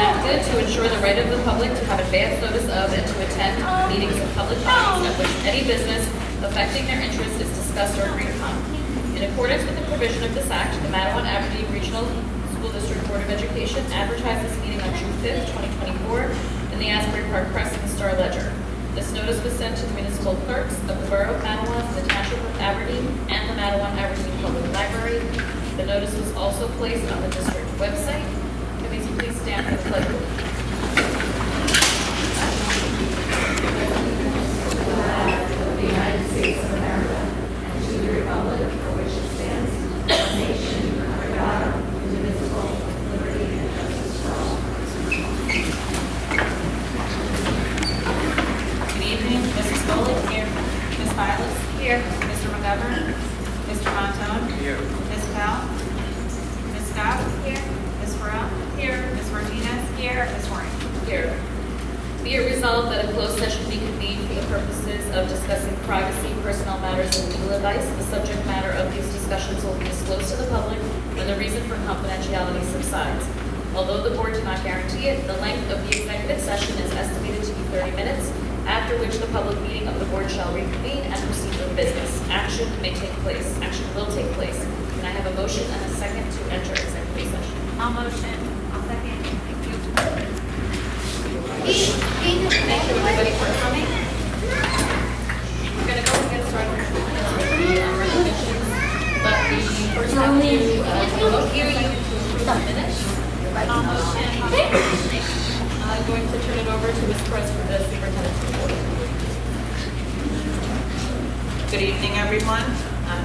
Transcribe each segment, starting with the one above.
enacted to ensure the right of the public to have advance notice of and to attend meetings of public bodies at which any business affecting their interest is discussed or agreed upon. In accordance with the provision of this act, the Matawan-Aberdeen Regional School District Board of Education advertised this meeting on June 5th, 2024 in the Asbury Park Press and the Star Ledger. This notice was sent to the municipal clerks of the Borough of Matawan, the Township of Aberdeen, and the Matawan-Aberdeen Public Library. The notice was also placed on the district website. Can we please stand for the pledge of allegiance? Of the United States of America, and to the republic for which it stands, one nation, under God, indivisible, with liberty and justice for all. Good evening, Mrs. Foley. Here. Ms. Silas. Here. Mr. McGovern. Mr. Montone. Here. Ms. Powell. Ms. Scott. Here. Ms. Farrell. Here. Ms. Martinez. Here. Ms. Warren. Here. Be it resolved that a closed session be convened for the purposes of discussing privacy, personnel matters, and legal advice. The subject matter of these discussions will be disclosed to the public when the reason for confidentiality subsides. Although the board cannot guarantee it, the length of the executive session is estimated to be 30 minutes, after which the public meeting of the board shall reconvene and proceed with business. Action will take place. Can I have a motion and a second to enter executive session? I'll motion. I'll second. Thank you. Thank you, everybody, for coming. We're going to go and get started with the recognitions, but we first have to hear you to finish. I'll motion. I'm going to turn it over to Ms. Perez for the superintendent's report. Good evening, everyone.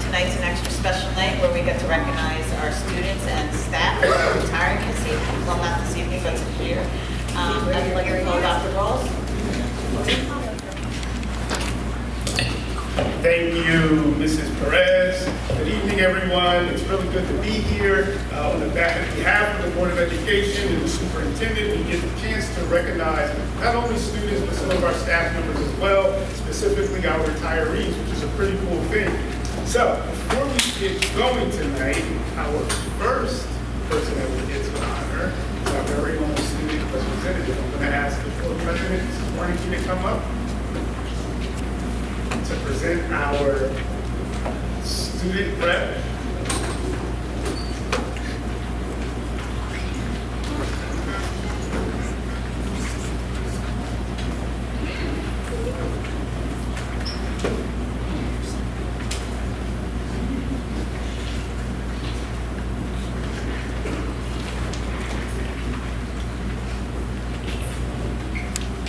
Tonight's an extra special night where we get to recognize our students and staff who are retiring this evening. Well, not this evening, but this year. I'd like to call Dr. Rawls. Thank you, Mrs. Perez. Good evening, everyone. It's really good to be here. On behalf of the Board of Education and the superintendent, we get the chance to recognize not only students, but some of our staff members as well, specifically our retirees, which is a pretty cool thing. So, before we get going tonight, our first person that we get to honor is our very own student representative. I'm going to ask the board president, Mrs. Warnicki, to come up to present our student rep.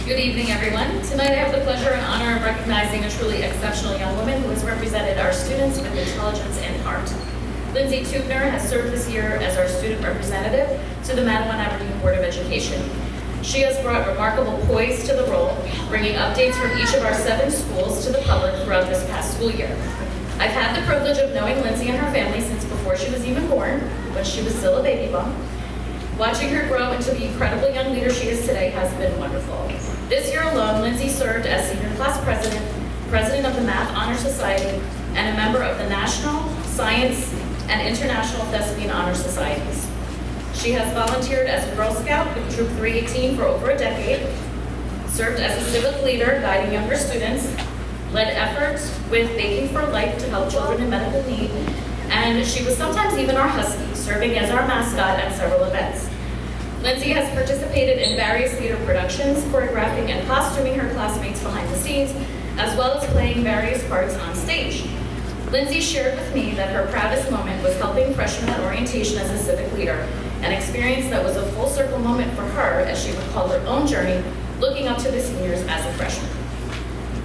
Good evening, everyone. Tonight I have the pleasure and honor of recognizing a truly exceptional young woman who has represented our students with intelligence and heart. Lindsay Tubner has served this year as our student representative to the Matawan-Aberdeen Board of Education. She has brought remarkable poise to the role, bringing updates from each of our 7 schools to the public throughout this past school year. I've had the privilege of knowing Lindsay and her family since before she was even born, when she was still a baby bump. Watching her grow into the incredible young leader she is today has been wonderful. This year alone, Lindsay served as senior class president, president of the Math Honor Society, and a member of the National, Science, and International Thespian Honor Societies. She has volunteered as a Girl Scout with Troop 318 for over a decade, served as a civic leader guiding younger students, led efforts with Baking for Life to help children in medical need, and she was sometimes even our husky, serving as our mascot at several events. Lindsay has participated in various theater productions, choreographing and costuming her classmates behind the scenes, as well as playing various parts on stage. Lindsay shared with me that her proudest moment was helping freshmen at orientation as a civic leader, an experience that was a full circle moment for her, as she recalled her own journey looking up to the seniors as a freshman.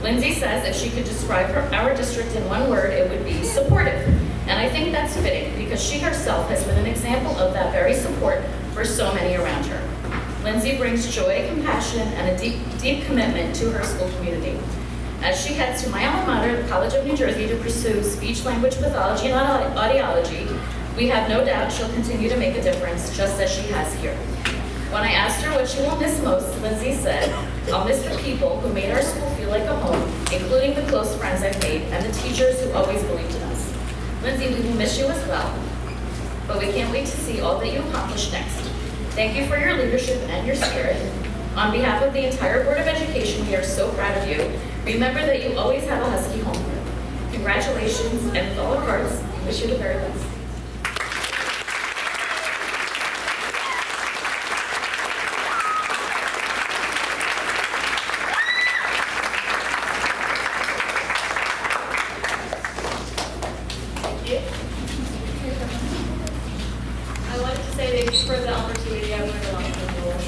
Lindsay says if she could describe our district in one word, it would be supportive. And I think that's fitting because she herself has been an example of that very support for so many around her. Lindsay brings joy, compassion, and a deep commitment to her school community. As she heads to my alma mater, the College of New Jersey, to pursue speech-language pathology and audiology, we have no doubt she'll continue to make a difference, just as she has here. When I asked her what she will miss most, Lindsay said, "I'll miss the people who made our school feel like a home, including the close friends I've made and the teachers who always believed in us." Lindsay, we will miss you as well, but we can't wait to see all that you accomplish next. Thank you for your leadership and your spirit. On behalf of the entire Board of Education, we are so proud of you. Remember that you always have a Husky home. Congratulations, and with all our hearts, we wish you the very best. I wanted to say thank you for the opportunity. I learned a lot from you all.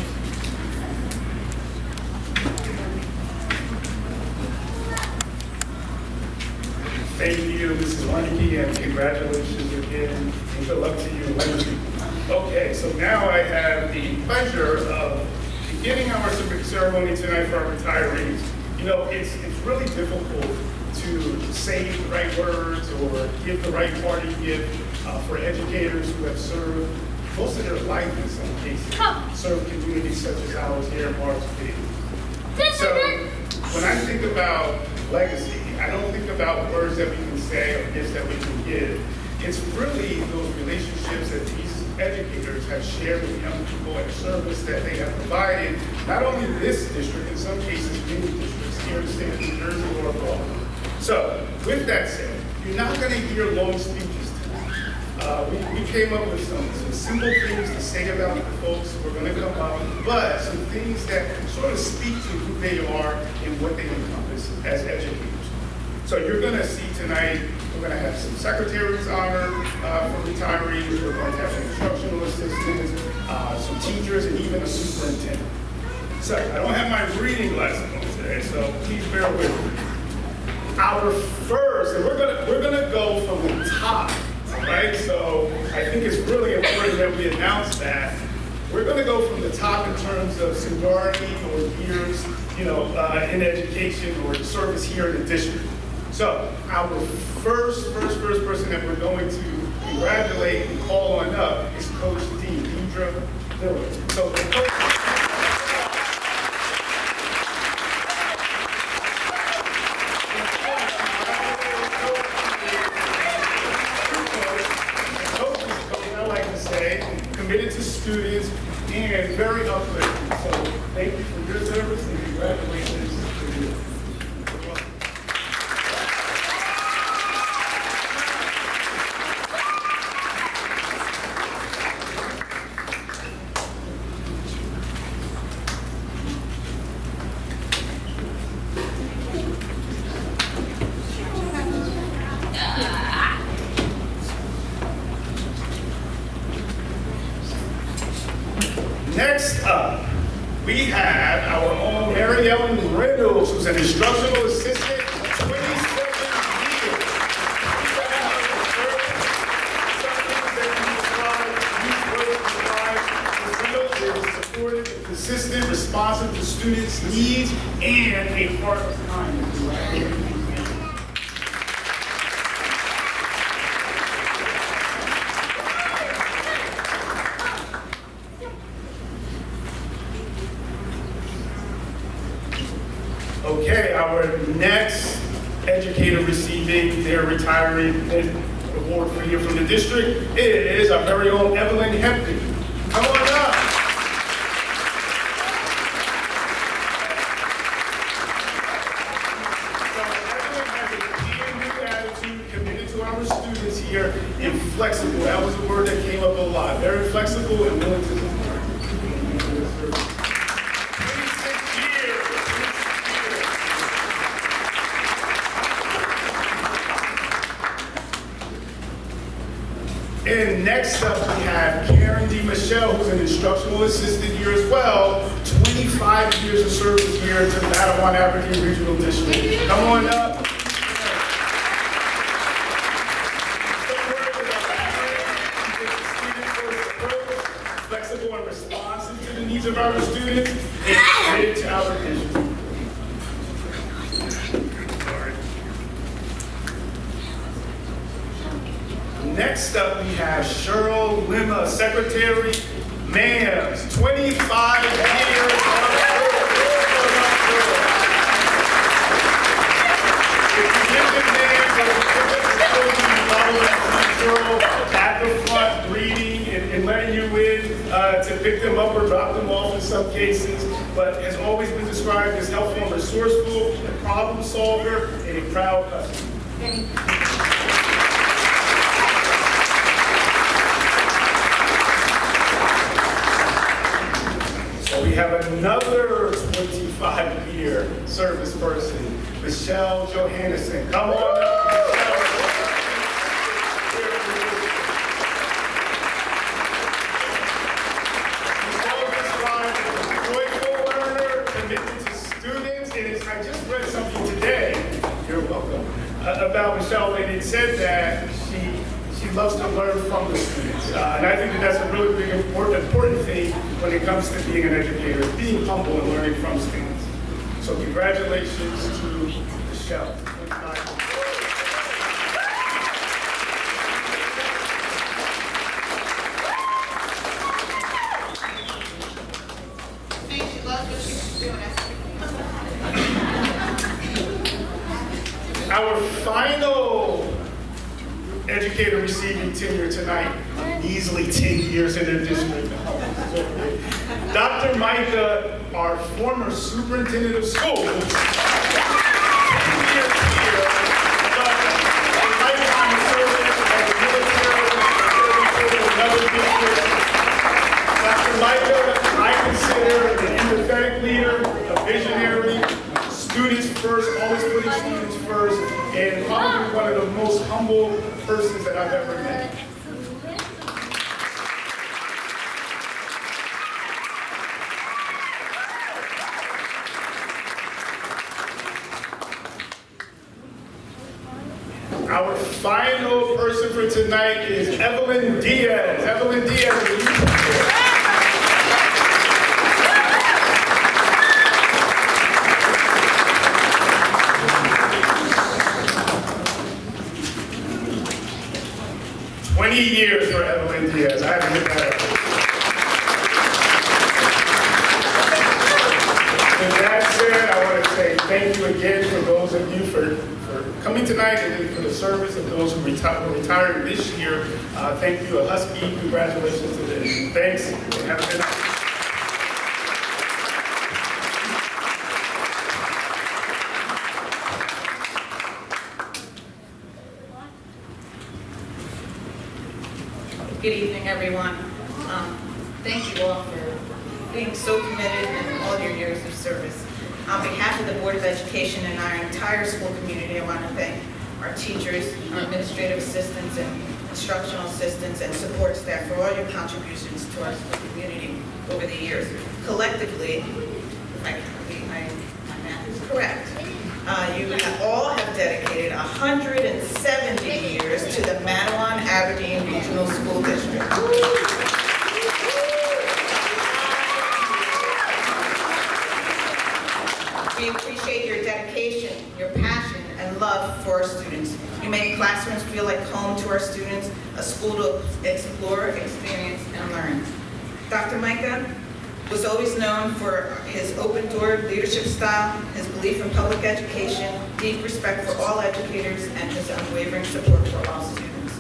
Thank you, Mrs. Warnicki, and congratulations again, and good luck to you, Lindsay. Okay, so now I have the pleasure of beginning our ceremony tonight for our retirees. You know, it's really difficult to say the right words or give the right party gift for educators who have served most of their life in some cases, served communities such as ours here at MARSD. So when I think about legacy, I don't think about words that we can say or gifts that we can give. It's really those relationships that these educators have shared with young people and service that they have provided, not only this district, in some cases, many districts here in the state of New Jersey or abroad. So, with that said, you're not going to hear long speeches tonight. We came up with some simple things to say about the folks who are going to come up, but some things that sort of speak to who they are and what they encompass as educators. So you're going to see tonight, we're going to have some secretaries honored for retirees, we're going to have some instructional assistants, some teachers, and even a superintendent. So I don't have my reading glasses on today, so please bear with me. Our first, and we're gonna go from the top, right? So I think it's really important that we announce that. We're gonna go from the top in terms of seniority or years, in education or service here in the district. So our first person that we're going to congratulate and call on up is Coach D, Deidre Miller. So the Coach committed to students and very uplifting. So thank you for your service and congratulations to you. Next up, we have our own Mary Ellen Reynolds, who's an instructional assistant, 27 years. Supportive, consistent, responsive to students' needs, and a part of kindness. Okay, our next educator receiving their retiree award for here from the district is our very own Evelyn Hempton. Come on up. So Evelyn has a can-do attitude, committed to our students here, and flexible. That was a word that came up a lot. Very flexible and willing to support. And next up, we have Karen D. Michelle, who's an instructional assistant here as well. 25 years of service here to the Matawan African Regional District. Come on up. Flexible and responsive to the needs of our students, and committed to our district. Next up, we have Cheryl Lima, Secretary, MAMS, 25 years of service. If you give the MAMS Cheryl at the front, greeting and letting you in to pick them up some cases, but has always been described as helpful and resourceful, a problem solver, and a proud customer. So we have another 25-year service person, Michelle Johannesson. Come on up, Michelle. Michelle described as a joyful learner, committed to students, and I just read something today, you're welcome, about Michelle, and it said that she loves to learn from the students. And I think that that's a really big, important thing when it comes to being an educator, being humble and learning from students. So congratulations to Michelle. She loves what she's doing. Our final educator receiving tenure tonight, easily 10 years in their district. Dr. Micah, our former superintendent of schools, 10 years here, but a lifetime service as a military in another district. Dr. Micah, I consider an empathetic leader, a visionary, students first, always putting students first, and probably one of the most humble persons that I've ever met. Our final person for tonight is Evelyn Diaz. Evelyn Diaz, will you come here? 20 years for Evelyn Diaz. I haven't hit that up. With that said, I want to say thank you again for those of you for coming tonight and for the service of those who were retiring this year. Thank you, a Husky. Congratulations to them. Thanks, and have a good night. Good evening, everyone. Thank you all for being so committed in all your years of service. On behalf of the Board of Education and our entire school community, I want to thank our teachers, our administrative assistants, and instructional assistants, and support staff for all your contributions to our school community over the years. Collectively, my math is correct, you all have dedicated 170 years to the Matawan Aberdeen Regional School District. We appreciate your dedication, your passion, and love for our students. You make classrooms feel like home to our students, a school to explore, experience, and learn. Dr. Micah was always known for his open-door leadership style, his belief in public education, deep respect for all educators, and his unwavering support for all students.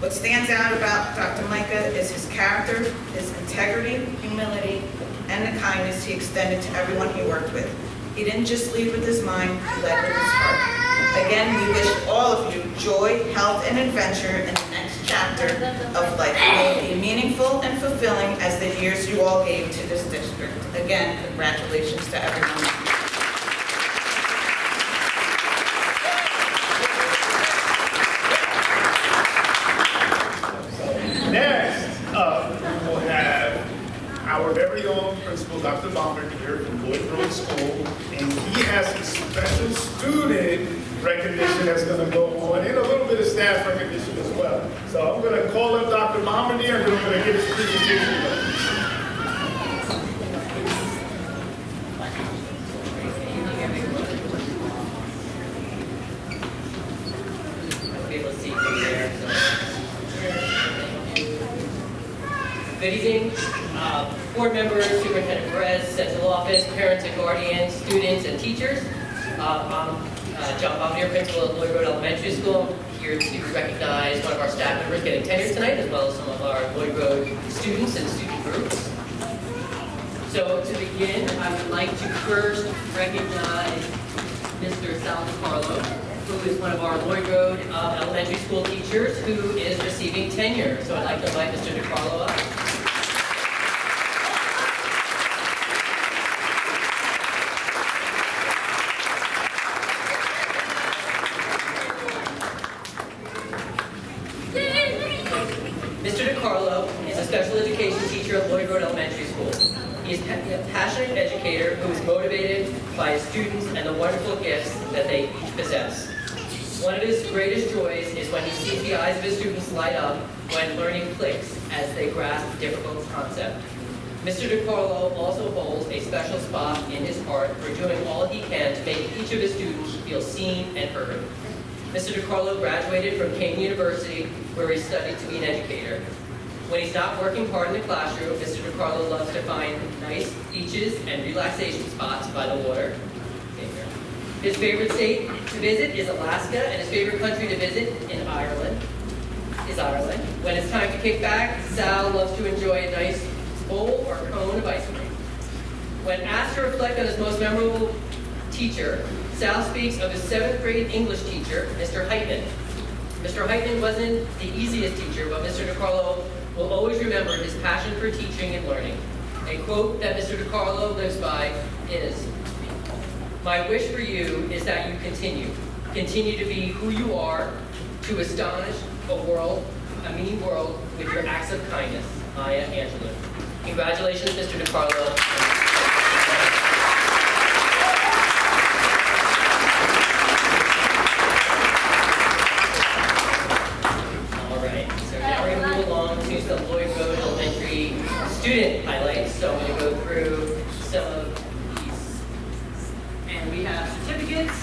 What stands out about Dr. Micah is his character, his integrity, humility, and the kindness he extended to everyone he worked with. He didn't just lead with his mind, he led with his heart. Again, we wish all of you joy, health, and adventure in the next chapter of life. May it be meaningful and fulfilling as the years you all gave to this district. Again, congratulations to everyone. Next up, we will have our very own principal, Dr. Bombardier from Lloyd Road School, and he has some special student recognition that's going to go on, and a little bit of staff recognition as well. So I'm going to call up Dr. Bombardier, and I'm going to give his presentation. Able to see through there. Good evening, board members, Superintendent Perez, Central Office, parents and guardians, students and teachers. I'm John Bombardier, principal at Lloyd Road Elementary School. I'm here to recognize one of our staff members getting tenure tonight, as well as some of our Lloyd Road students and student groups. So to begin, I would like to first recognize Mr. Sal DiCarlo, who is one of our Lloyd Road elementary school teachers who is receiving tenure. So I'd like to invite Mr. DiCarlo up. Mr. DiCarlo is a special education teacher at Lloyd Road Elementary School. He is a passionate educator who is motivated by his students and the wonderful gifts that they each possess. One of his greatest joys is when he sees the eyes of his students light up when learning clicks as they grasp a difficult concept. Mr. DiCarlo also holds a special spot in his heart for doing all he can to make each of his students feel seen and heard. Mr. DiCarlo graduated from King University, where he studied to be an educator. When he's not working hard in the classroom, Mr. DiCarlo loves to find nice beaches and relaxation spots by the water. His favorite state to visit is Alaska, and his favorite country to visit is Ireland. When it's time to kick back, Sal loves to enjoy a nice bowl or cone of ice cream. When asked to reflect on his most memorable teacher, Sal speaks of his 7th grade English teacher, Mr. Heitman. Mr. Heitman wasn't the easiest teacher, but Mr. DiCarlo will always remember his passion for teaching and learning. A quote that Mr. DiCarlo lives by is, "My wish for you is that you continue to be who you are, to astonish a mean world with your acts of kindness." Maya Angelou. Congratulations, Mr. DiCarlo. The Lloyd Road Elementary student highlights. So I'm going to go through some of these. And we have certificates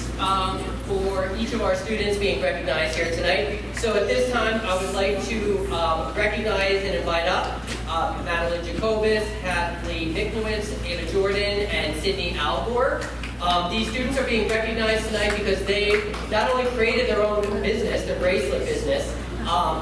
for each of our students being recognized here tonight. So at this time, I would like to recognize and invite up Madeline Jacobus, Kathleen Miklowitz, Ava Jordan, and Sydney Alvor. These students are being recognized tonight because they not only created their own business, their bracelet business,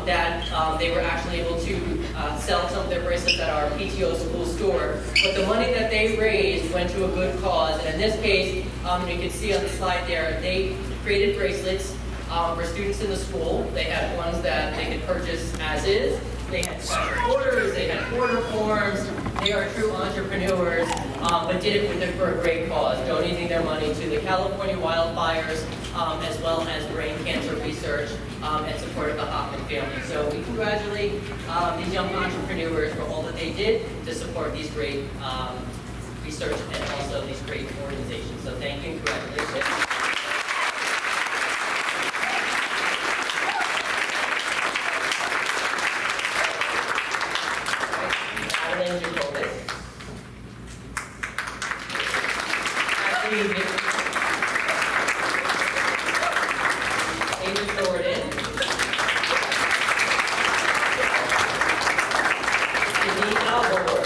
that they were actually able to sell some of their bracelets at our PTO school store. But the money that they raised went to a good cause. And in this case, you can see on the slide there, they created bracelets for students in the school. They had ones that they could purchase as is. They had special orders, they had order forms. They are true entrepreneurs, but did it for a great cause, donating their money to the California wildfires, as well as brain cancer research, and support of the Hoffman family. So we congratulate these young entrepreneurs for all that they did to support these great research and also these great organizations. So thank you and congratulations. Madeline Jacobus. Ava Jordan. Sydney Alvor.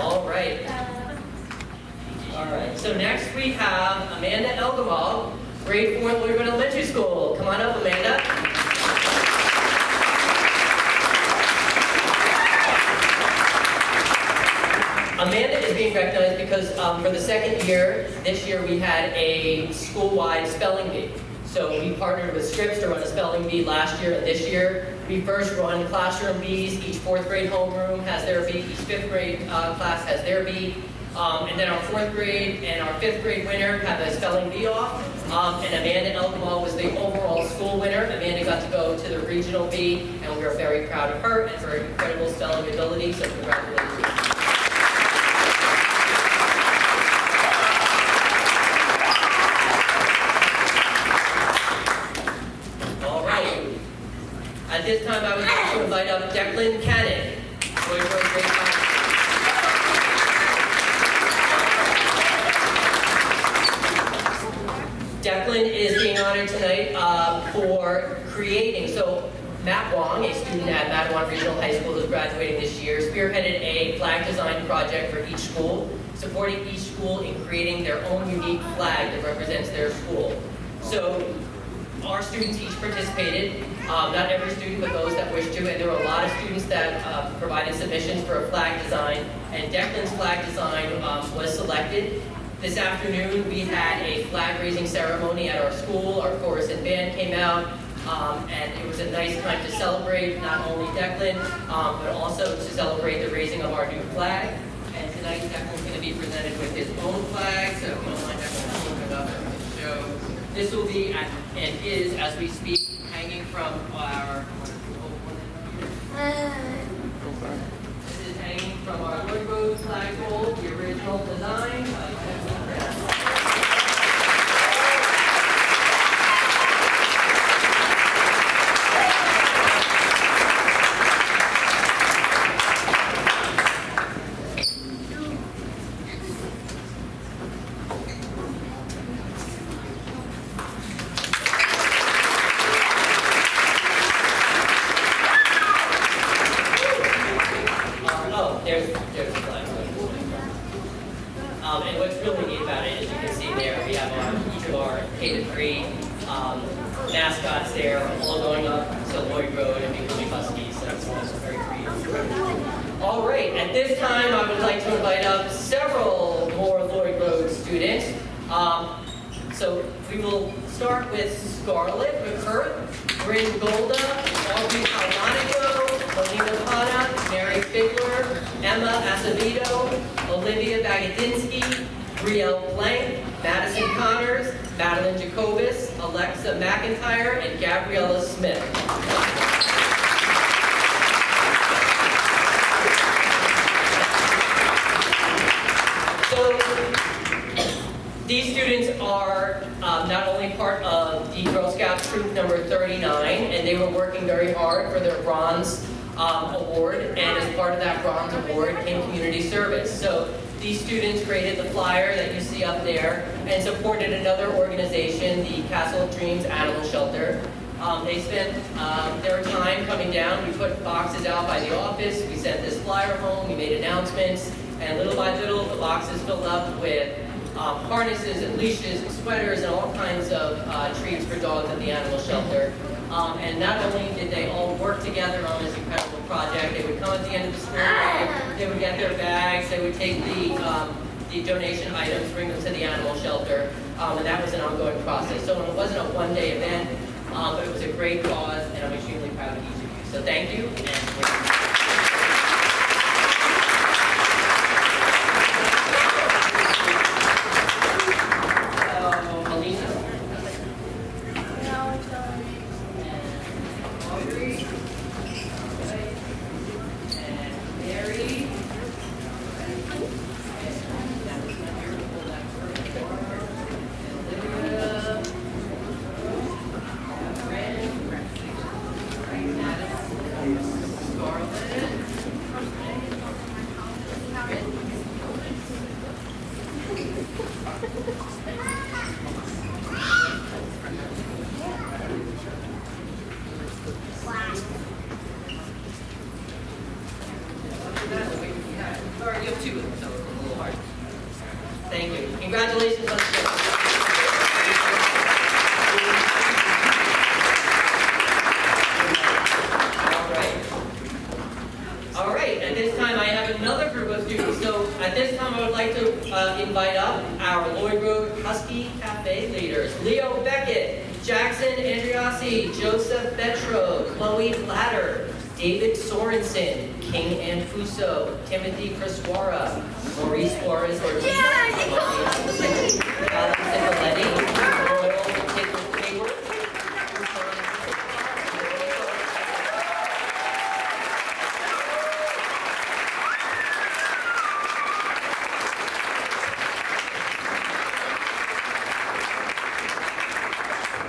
All right. So next we have Amanda Elgamal, grade 4 at Lloyd Road Elementary School. Come on up, Amanda. Amanda is being recognized because for the second year, this year we had a school-wide spelling bee. So we partnered with Scripps to run a spelling bee last year and this year. We first run classroom bees. Each 4th grade homeroom has their bee. Each 5th grade class has their bee. And then our 4th grade and our 5th grade winner had the spelling bee off. And Amanda Elgamal was the overall school winner. Amanda got to go to the regional bee, and we are very proud of her and her incredible spelling ability. So congratulations. All right. At this time, I would like to invite up Declan Cannon, Lloyd Road grade 5. Declan is being honored tonight for creating, so Matt Wong, a student at Mattawan Regional High School who's graduating this year, spearheaded a flag design project for each school, supporting each school in creating their own unique flag that represents their school. So our students each participated. Not every student, but those that wished to, and there were a lot of students that provided submissions for a flag design, and Declan's flag design was selected. This afternoon, we had a flag-raising ceremony at our school. Our chorus and band came out, and it was a nice time to celebrate not only Declan, but also to celebrate the raising of our new flag. And tonight, Declan's going to be presented with his own flag, so if you don't mind, Declan, look it up and show. This will be, and is, as we speak, hanging from our... This is hanging from our Lloyd Road flagpole, the original design. There's the flag. And what's really neat about it, as you can see there, we have each of our K-3 mascots there, all going up to Lloyd Road and becoming Huskies. So that's also very creative. All right, at this time, I would like to invite up several more Lloyd Road students. So we will start with Scarlett McCurt, Bryn Golda, Audrey Almonico, Melina Pana, Mary Figler, Emma Acevedo, Olivia Bagadinsky, Brielle Blank, Madison Connors, Madeline Jacobus, Alexa McIntyre, and Gabriella Smith. So these students are not only part of the Girl Scouts Troop number 39, and they were working very hard for their bronze award, and as part of that bronze award came community service. So these students created the flyer that you see up there and supported another organization, the Castle of Dreams Animal Shelter. They spent their time coming down. We put boxes out by the office. We sent this flyer home. We made announcements, and little by little, the boxes filled up with harnesses and leashes and sweaters and all kinds of treats for dogs at the animal shelter. And not only did they all work together on this incredible project, they would come at the end of the school day, they would get their bags, they would take the donation items, bring them to the animal shelter, and that was an ongoing process. So it wasn't a one-day event, but it was a great cause, and I'm extremely proud of each of you. So thank you. You have two of them, so it's a little hard. Thank you. Congratulations on the All right, at this time I have another group of students. So at this time I would like to invite up our Lloyd Road Husky Cafe leaders. Leo Beckett, Jackson Andriasi, Joseph Betro, Chloe Latter, David Sorensen, King Anfuso, Timothy Criswara, Maurice Suarez Ortiz, Alex Nicoletti, Royal Hayward.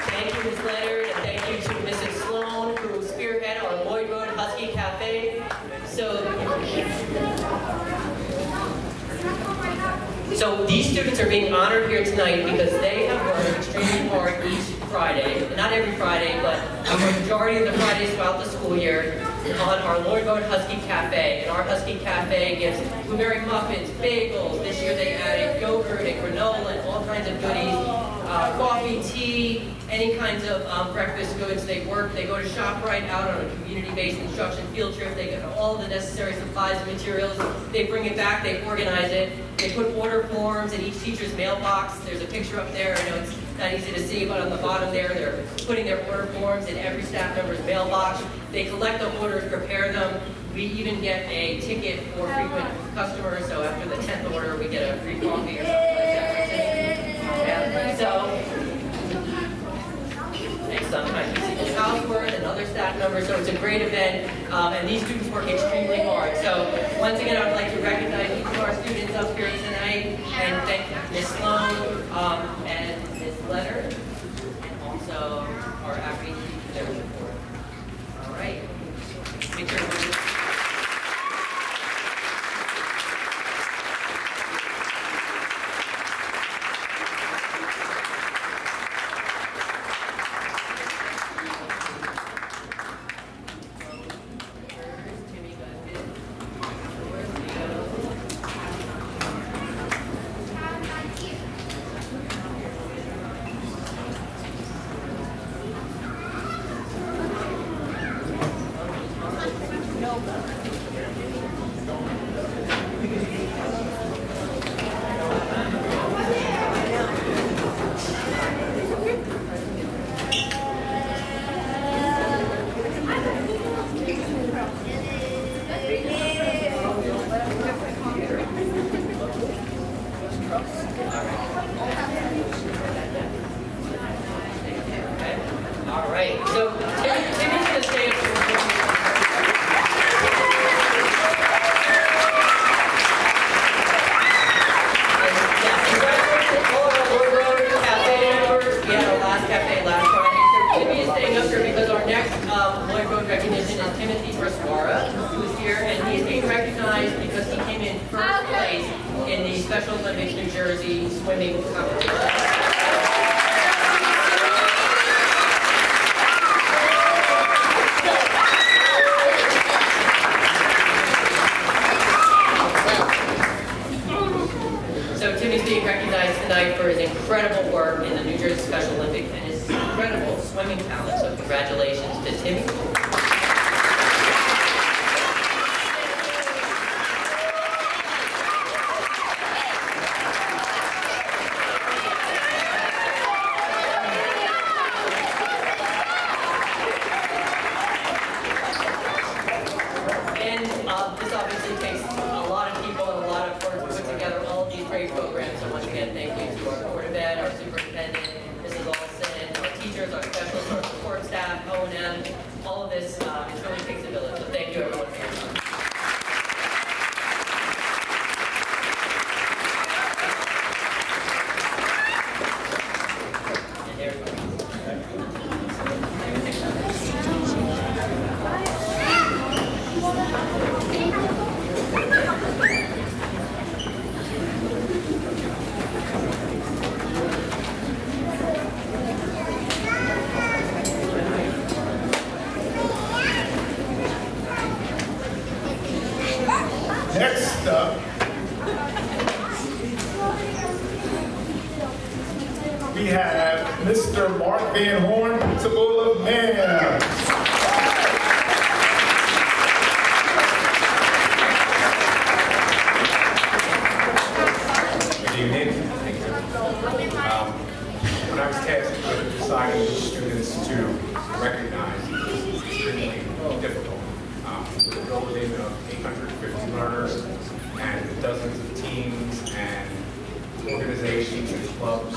Thank you, Ms. Leonard, and thank you to Mrs. Sloan, who spearheaded our Lloyd Road Husky Cafe. So these students are being honored here tonight because they have worked extremely hard each Friday, not every Friday, but a majority of the Fridays throughout the school year on our Lloyd Road Husky Cafe. And our Husky Cafe gives blueberry muffins, bagels. This year they added yogurt and granola and all kinds of goodies. coffee, tea, any kinds of breakfast goods. They go to ShopRite out on a community-based instruction field trip. They get all the necessary supplies and materials. They bring it back, they organize it. They put order forms in each teacher's mailbox. There's a picture up there. I know it's not easy to see, but on the bottom there, they're putting their order forms in every staff member's mailbox. They collect the orders, prepare them. We even get a ticket for frequent customers, so after the 10th order, we get a free coffee or something like that. Yeah. So, and sometimes we see the housework and other staff members, so it's a great event, and these students work extremely hard. So, once again, I would like to recognize each of our students up here tonight, and thank Ms. Sloan and Ms. Leonard, and also our outreach for their support. All right. Make sure all right, so Timmy's going to stay up here. Congratulations to all of our Lord Road Cafe members. We had our last cafe last Friday. So Timmy is staying up here because our next Lloyd Road recognition is Timothy Braswara, who's here, and he's being recognized because he came in first place in the Special Olympics New Jersey swimming competition. So Timmy's being recognized tonight for his incredible work in the New Jersey Special Olympics and his incredible swimming talent. So congratulations to Timmy. And this obviously takes a lot of people and a lot of work to put together all of these great programs. So once again, thank you to our Board of Ed, our superintendent, Mrs. Olson, our teachers, our specialists, our support staff, O&M. All of this, it really takes a village. So thank you everyone for your time. And there's Next up, we have Mr. Mark Van Horn, Principal of MARSD. Good evening. When I was tasked with deciding which students to recognize, it was extremely difficult. With a building of 850 learners and dozens of teams and organizations and clubs,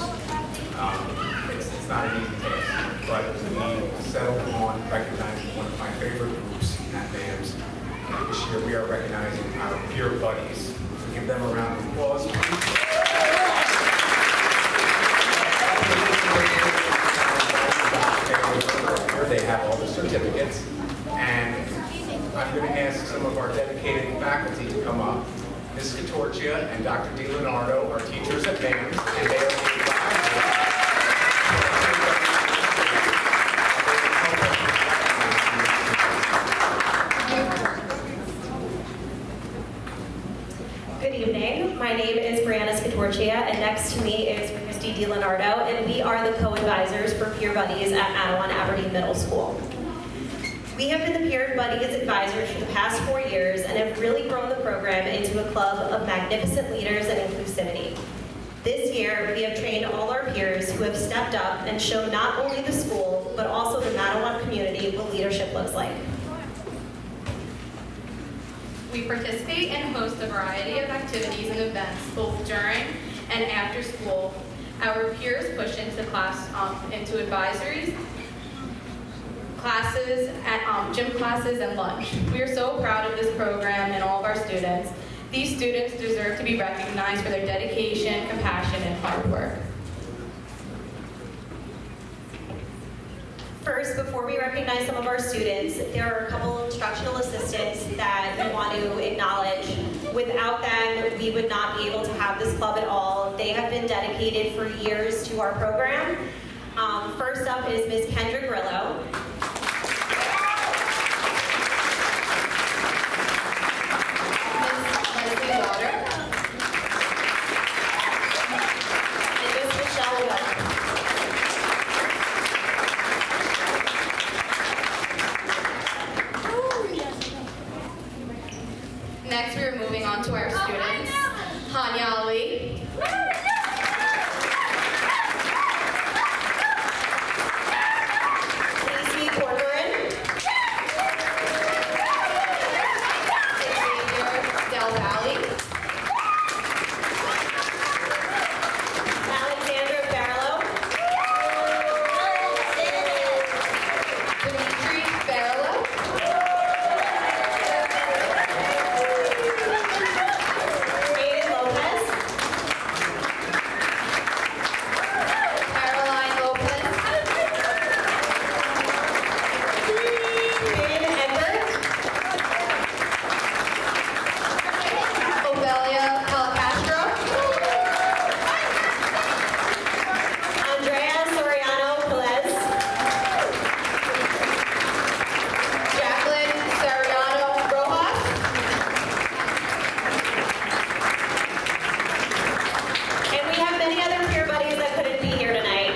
it's not an easy task. But we settled on recognizing one of my favorite groups at MAMS. This year we are recognizing our peer buddies. So give them a round of applause. They have all the certificates, and I'm going to ask some of our dedicated faculty to come up. Ms. Catorcia and Dr. DiLeonardo are teachers at MAMS, and they are Good evening. My name is Brianna Scatorcia, and next to me is Christy Christy DiLeonardo, and we are the co-advisors for Peer Buddies at Matawan Aberdeen Middle School. We have been the Peer Buddies advisors for the past 4 years and have really grown the program into a club of magnificent leaders and inclusivity. This year, we have trained all our peers who have stepped up and shown not only the school, but also the Matawan community what leadership looks like. We participate and host a variety of activities and events both during and after school. Our peers push into class, into advisories, classes, gym classes, and lunch. We are so proud of this program and all of our students. These students deserve to be recognized for their dedication, compassion, and hard work. First, before we recognize some of our students, there are a couple of instructional assistants that we want to acknowledge. Without them, we would not be able to have this club at all. They have been dedicated for years to our program. First up is Ms. Kendra Grillo. Ms. Leslie Lauder, And Ms. Michelle Will. next we are moving on to our students. Hanya Ali, Lacey Corcoran. Xavier Del Valle, Alexandra Barlow. Dimitri Barlow, Aiden Lopez. Caroline Lopez, Ben Egbert. Obelia Calcastro, Andrea Soriano Pelez. Jacqueline Sariano Rojas, And we have many other peer buddies that couldn't be here tonight.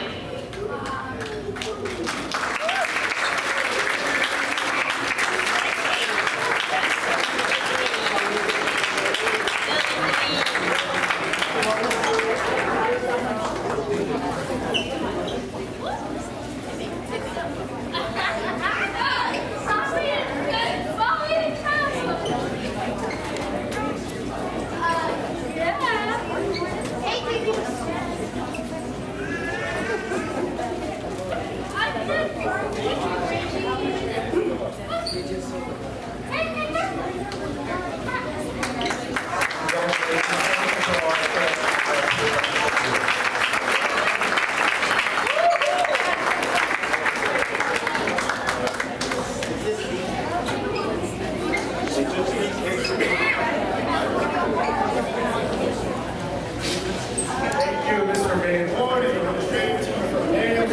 Thank you, Mr. Van Horn and the administrative team from NAMS.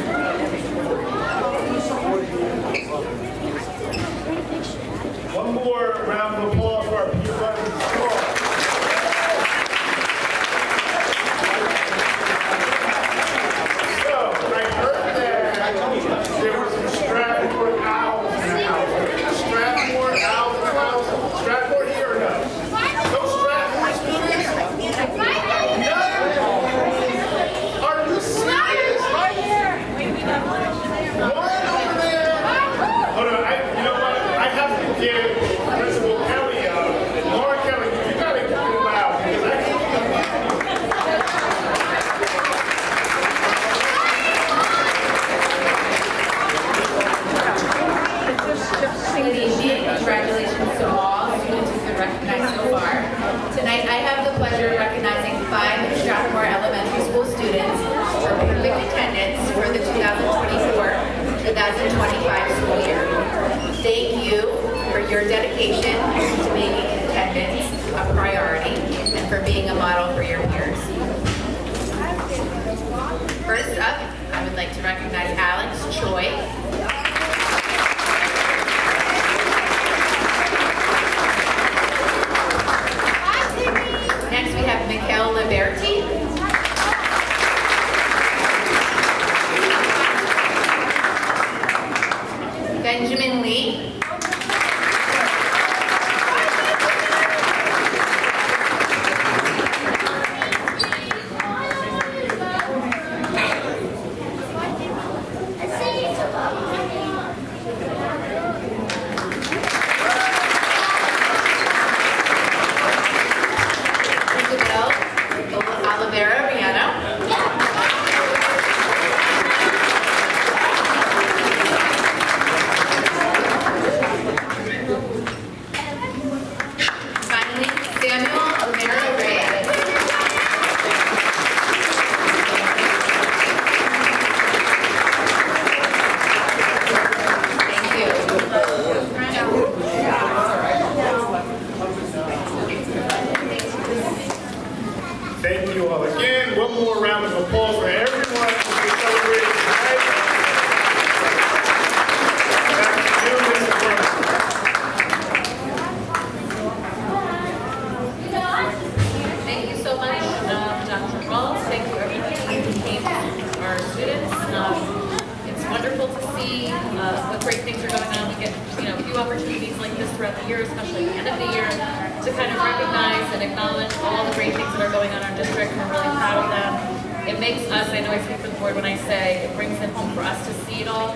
One more round of applause for our peer buddies. So, I heard that there were some Stratford owls in the house. Stratford owls in the house. Stratford here or no? No Stratford students? None? Are you serious? One over there? Hold on, you know what? I have to give Principal Kelly, Laura Kelly, you gotta keep it loud because I can't hear you. Good evening. Congratulations to all students who've been recognized so far. Tonight, I have the pleasure of recognizing 5 Strathmore Elementary School students for perfect attendance for the 2024-2025 school year. Thank you for your dedication to making attendance a priority and for being a model for your peers. First up, I would like to recognize Alex Choi. Next, we have Mikhail Liberti. Benjamin Lee. Isabel Oliveira Riano. Finally, Samuel Romero Reyes. Thank you. Thank you all again. One more round of applause for everyone who is celebrating tonight. Back to you, Mr. Brown. Thank you so much, Dr. Rawls. Thank you, everybody who came, our students. It's wonderful to see what great things are going on. We get, a few opportunities like this throughout the year, especially at the end of the year, to kind of recognize and acknowledge all the great things that are going on in our district. We're really proud of them. It makes us, I know I speak for the board when I say, it brings it home for us to see it all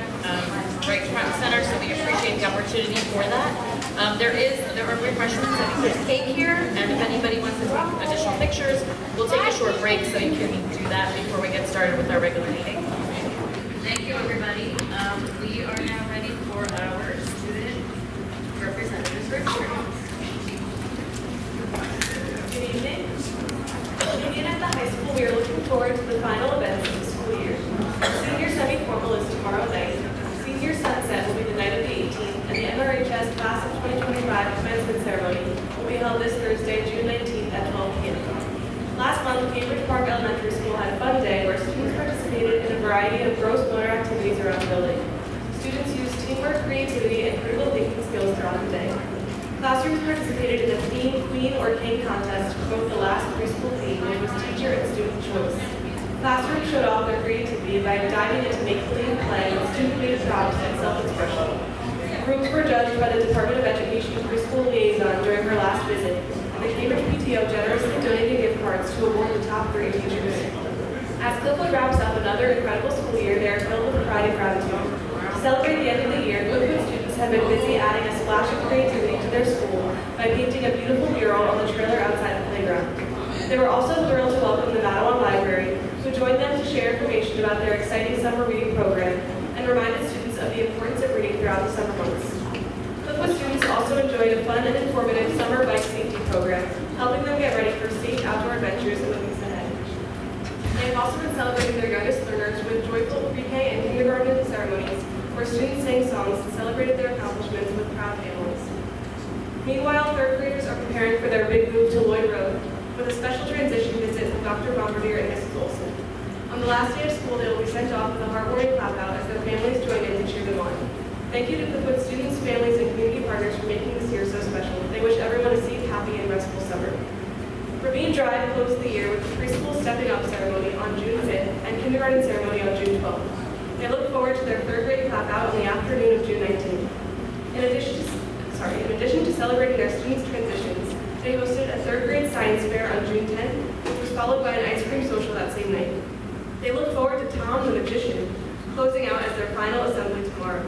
right front and center, so we appreciate the opportunity for that. There are refreshments, I think there's cake here, and if anybody wants to take additional pictures, we'll take a short break so you can do that before we get started with our regular meeting. Thank you, everybody. We are now ready for our student representatives report. Good evening. Beginning at the high school, we are looking forward to the final events of the school year. Senior semi-formal is tomorrow night. Senior sunset will be the night of the 18th, and the MRHS Class of 2025 commencement ceremony will be held this Thursday, June 19th at 12 p.m. Last month, Cambridge Park Elementary School had a fun day where students participated in a variety of gross motor activities around the building. Students used teamwork, creativity, and critical thinking skills throughout the day. Classrooms participated in the Theme, Queen, or King contest for both the last preschool theme, which was teacher and student choice. Classrooms showed off their creativity by diving into make-believe play, student-created props, and self-expression. Groups were judged by the Department of Education's preschool liaison during her last visit, and the Cambridge PTO generously donated gift cards to award the top 3 teachers. As Cliffwood wraps up another incredible school year, they are filled with pride and gratitude. To celebrate the end of the year, Cliffwood students have been busy adding a splash of creativity to their school by painting a beautiful mural on the trailer outside the playground. They were also thrilled to welcome the Madawan Library, who joined them to share information about their exciting summer reading program and reminded students of the importance of reading throughout the summer months. Cliffwood students also enjoyed a fun and informative summer bike safety program, helping them get ready for safe outdoor adventures in the weeks ahead. They have also been celebrating their youngest learners with joyful pre-K and kindergarten ceremonies, where students sang songs and celebrated their accomplishments with proud families. Meanwhile, third graders are preparing for their big move to Lloyd Road, with a special transition visit with Dr. Bombardier and Mrs. Olson. On the last day of school, they will be sent off with a heartwarming clap-out as their families join in to cheer them on. Thank you to Cliffwood students, families, and community partners for making this year so special. They wish everyone a safe, happy, and restful summer. Ravine Drive closed the year with the preschool stepping up ceremony on June 5th and kindergarten ceremony on June 12th. They look forward to their third grade clap-out on the afternoon of June 19th. In addition to celebrating their students' transitions, they hosted a third grade science fair on June 10th, which was followed by an ice cream social that same night. They look forward to Tom the Magician closing out as their final assembly tomorrow.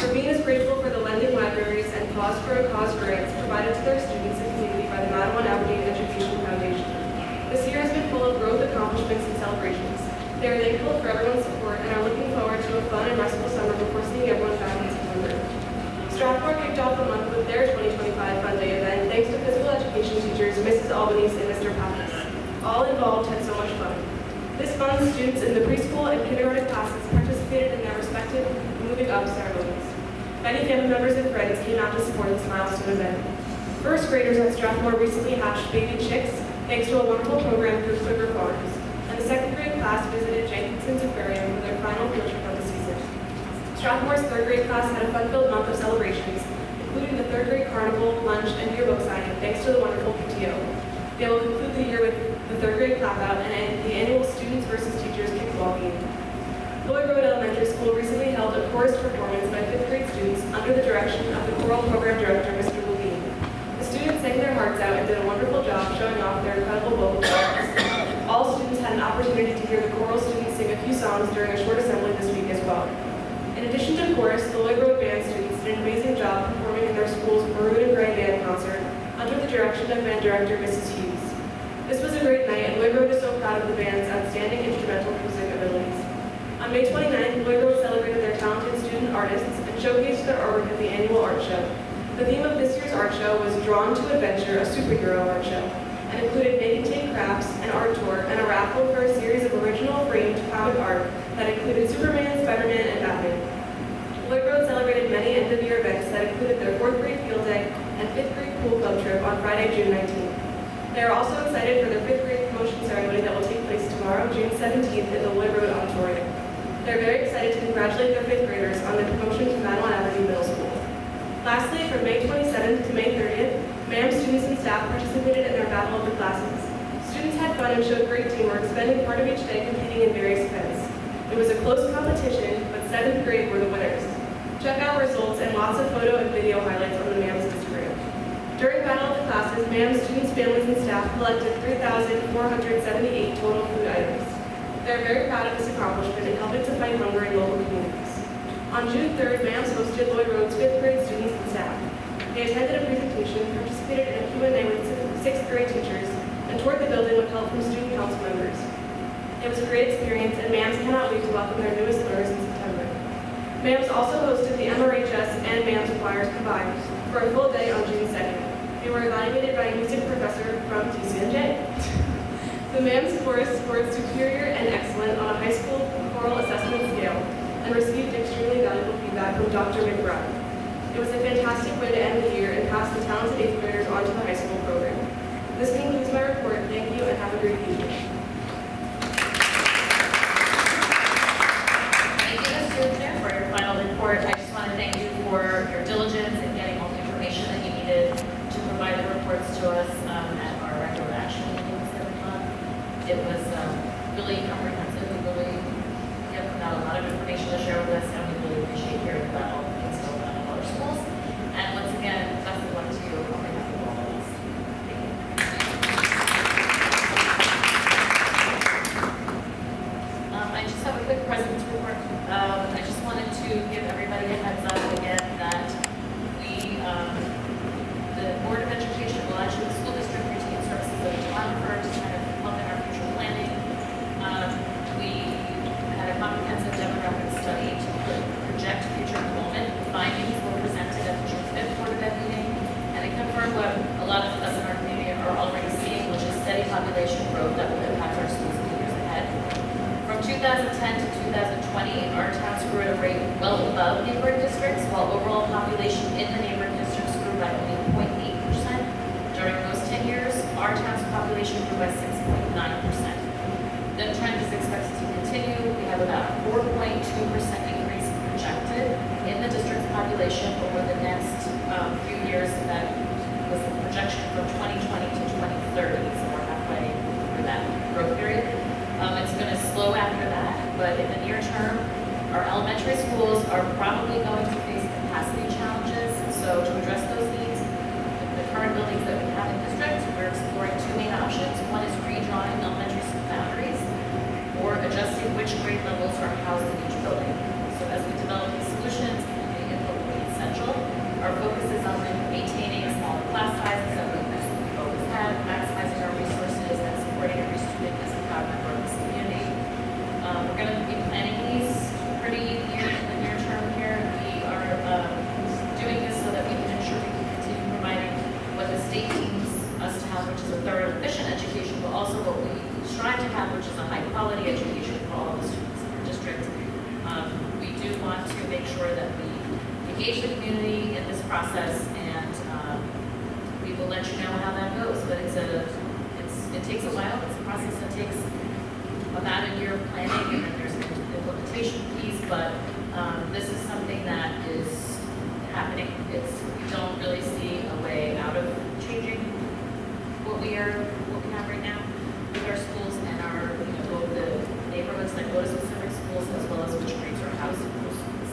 Ravine is grateful for the lending libraries and Pause for a Cause grants provided to their students and community by the Madawan Aberdeen Education Foundation. This year has been full of growth, accomplishments, and celebrations. They are thankful for everyone's support and are looking forward to a fun and restful summer before seeing everyone back in September. Strathmore kicked off the month with their 2025 Fun Day event thanks to physical education teachers Mrs. Albanese and Mr. Pappas. All involved had so much fun. This month, students in the preschool and kindergarten classes participated in their respective moving up ceremonies. Many family members and friends came out to support this milestone event. First graders at Strathmore recently hatched baby chicks thanks to a wonderful program through Quiver Farms, and the second grade class visited Jenkinson's Aquarium for their final field trip of the season. Strathmore's third grade class had a fun-filled month of celebrations, including the third grade carnival, lunch, and yearbook signing, thanks to the wonderful PTO. They will conclude the year with the third grade clap-out and the annual Students versus Teachers kickball game. Lloyd Road Elementary School recently held held a chorus performance by 5th grade students under the direction of the choral program director, Mr. Levine. The students sang their hearts out and did a wonderful job showing off their incredible vocal talents. All students had an opportunity to hear the choral students sing a few songs during a short assembly this week as well. In addition to chorus, the Lloyd Road Band students did an amazing job performing in their school's Maroon and Gray Band concert under the direction of band director Mrs. Hughes. This was a great night, and Lloyd Road is so proud of the band's outstanding instrumental music abilities. On May 29th, Lloyd Road celebrated their talented student artists and showcased their artwork at the annual art show. The theme of this year's art show was Drawn to Adventure, a superhero art show, and included make and take crafts, an art tour, and a raffle for a series of original framed comic art that included Superman, Spider-Man, and Batman. Lloyd Road celebrated many end-of-year events that included their 4th grade field day and 5th grade pool club trip on Friday, June 19th. They are also excited for their 5th grade promotion ceremony that will take place tomorrow, June 17th, in the Lloyd Road Auditorium. They're very excited to congratulate their 5th graders on their promotion to Madeline Avenue Middle School. Lastly, from May 27th to May 30th, MAM students and staff participated in their Battle of the Classes. Students had fun and showed great teamwork, spending part of each day competing in various events. It was a close competition, but 7th grade were the winners. Check out results and lots of photo and video highlights on the MAM's Instagram. During Battle of the Classes, MAM students, families, and staff collected 3,478 total food items. They're very proud of this accomplishment in helping to fight hunger in local communities. On June 3rd, MAMS hosted Lloyd Road's 5th grade students and staff. They attended a presentation, participated in a Q&A with 6th grade teachers, and toured the building with help from student council members. It was a great experience, and MAMS cannot wait to welcome their newest learners in September. MAMS also hosted the MRHS and MAMS choirs combined for a full day on June 2nd. They were evaluated by a music professor from TCNJ. The MAMS chorus scored superior and excellent on a high school choral assessment scale and received extremely valuable feedback from Dr. McBride. It was a fantastic way to end the year and pass the talented 8th graders onto the high school program. This concludes my report. Thank you and have a great evening. Thank you, Ms. Schuster, for your final report. I just want to thank you for your diligence in getting all the information that you needed to provide the reports to us at our regular action meetings every month. It was really comprehensive. We really got a lot of information to share with us, and we really appreciate hearing about all the things going on in our schools. And once again, best of luck to you on behalf of all of us. Thank you. I just have a quick president's report. I just wanted to give everybody a heads up again that the Board of Education will actually, the school district routine services that we talked for to kind of help in our future planning. We had a comprehensive demographic study to project future enrollment. Findings were presented at the June 5th Board of Ed meeting, and it confirmed what a lot of us in our community are already seeing, which is steady population growth that will impact our schools in the years ahead. From 2010 to 2020, our towns grew at a rate well above neighboring districts, while overall population in the neighboring districts grew by only 0.8%. During those 10 years, our town's population grew by 6.9%. The trend is expected to continue. We have about 4.2% increase projected in the district's population over the next few years. That was the projection from 2020 to 2030, so we're halfway through that growth period. It's going to slow after that, but in the near term, our elementary schools are probably going to face capacity challenges. So to address those needs, the current buildings that we have in districts, we're exploring two main options. One is redrawing elementary school boundaries or adjusting which grade levels are housed in each building. So as we develop these solutions, making it locally essential, our focus is on maintaining smaller class sizes that we always have, maximizing our resources, and supporting every student as a proud member of this community. We're going to be planning these pretty near in the near term here. We are doing this so that we can ensure we can continue providing what the state deems us to have, which is a thorough and efficient education, but also what we strive to have, which is a high quality education for all of the students in our district. We do want to make sure that we engage the community in this process, and we will let you know how that goes. But it takes a while. It's a process that takes about a year of planning, and then there's an implementation piece. But this is something that is happening. We don't really see a way out of changing what we have right now with our schools and our, both the neighborhoods that go to specific schools as well as which grades are housed in those schools.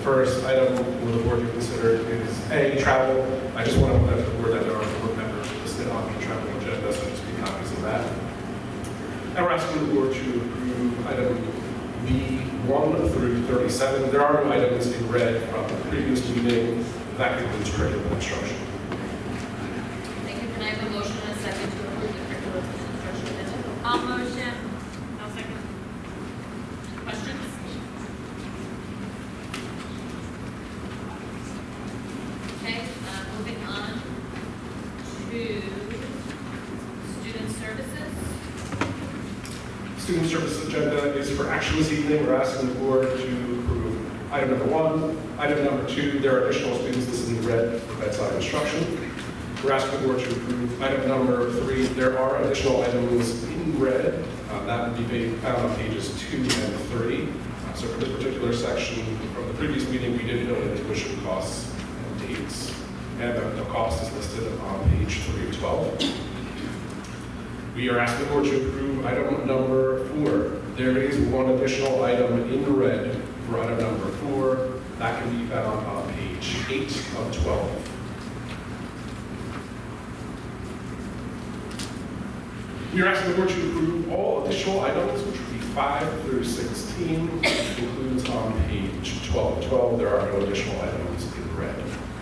first item for the board to consider is A, travel. I just want to let the board that there are board members listed on the travel agenda, so just be copies of that. And we're asking the board to approve item B1 through 37. There are no items in red from the previous meeting. That concludes curriculum instruction. Thank you. Can I have a motion and a second to approve the curriculum instruction agenda? I'll motion. I'll second. Questions? Okay, moving on to student services. Student services agenda is for action this evening. We're asking the board to approve item number 1. Item number 2, there are additional students listed in red for bedside instruction. We're asking the board to approve item number 3. There are additional items in red. That would be found on pages 2 and 3. So for this particular section from the previous meeting, we did note the tuition costs and dates. And the cost is listed on page 3 of 12. We are asking the board to approve item number 4. There is one additional item in red for item number 4. That can be found on page 8 of 12. We are asking the board to approve all additional items, which would be 5 through 16, which includes on page 12 of 12. There are no additional items in red.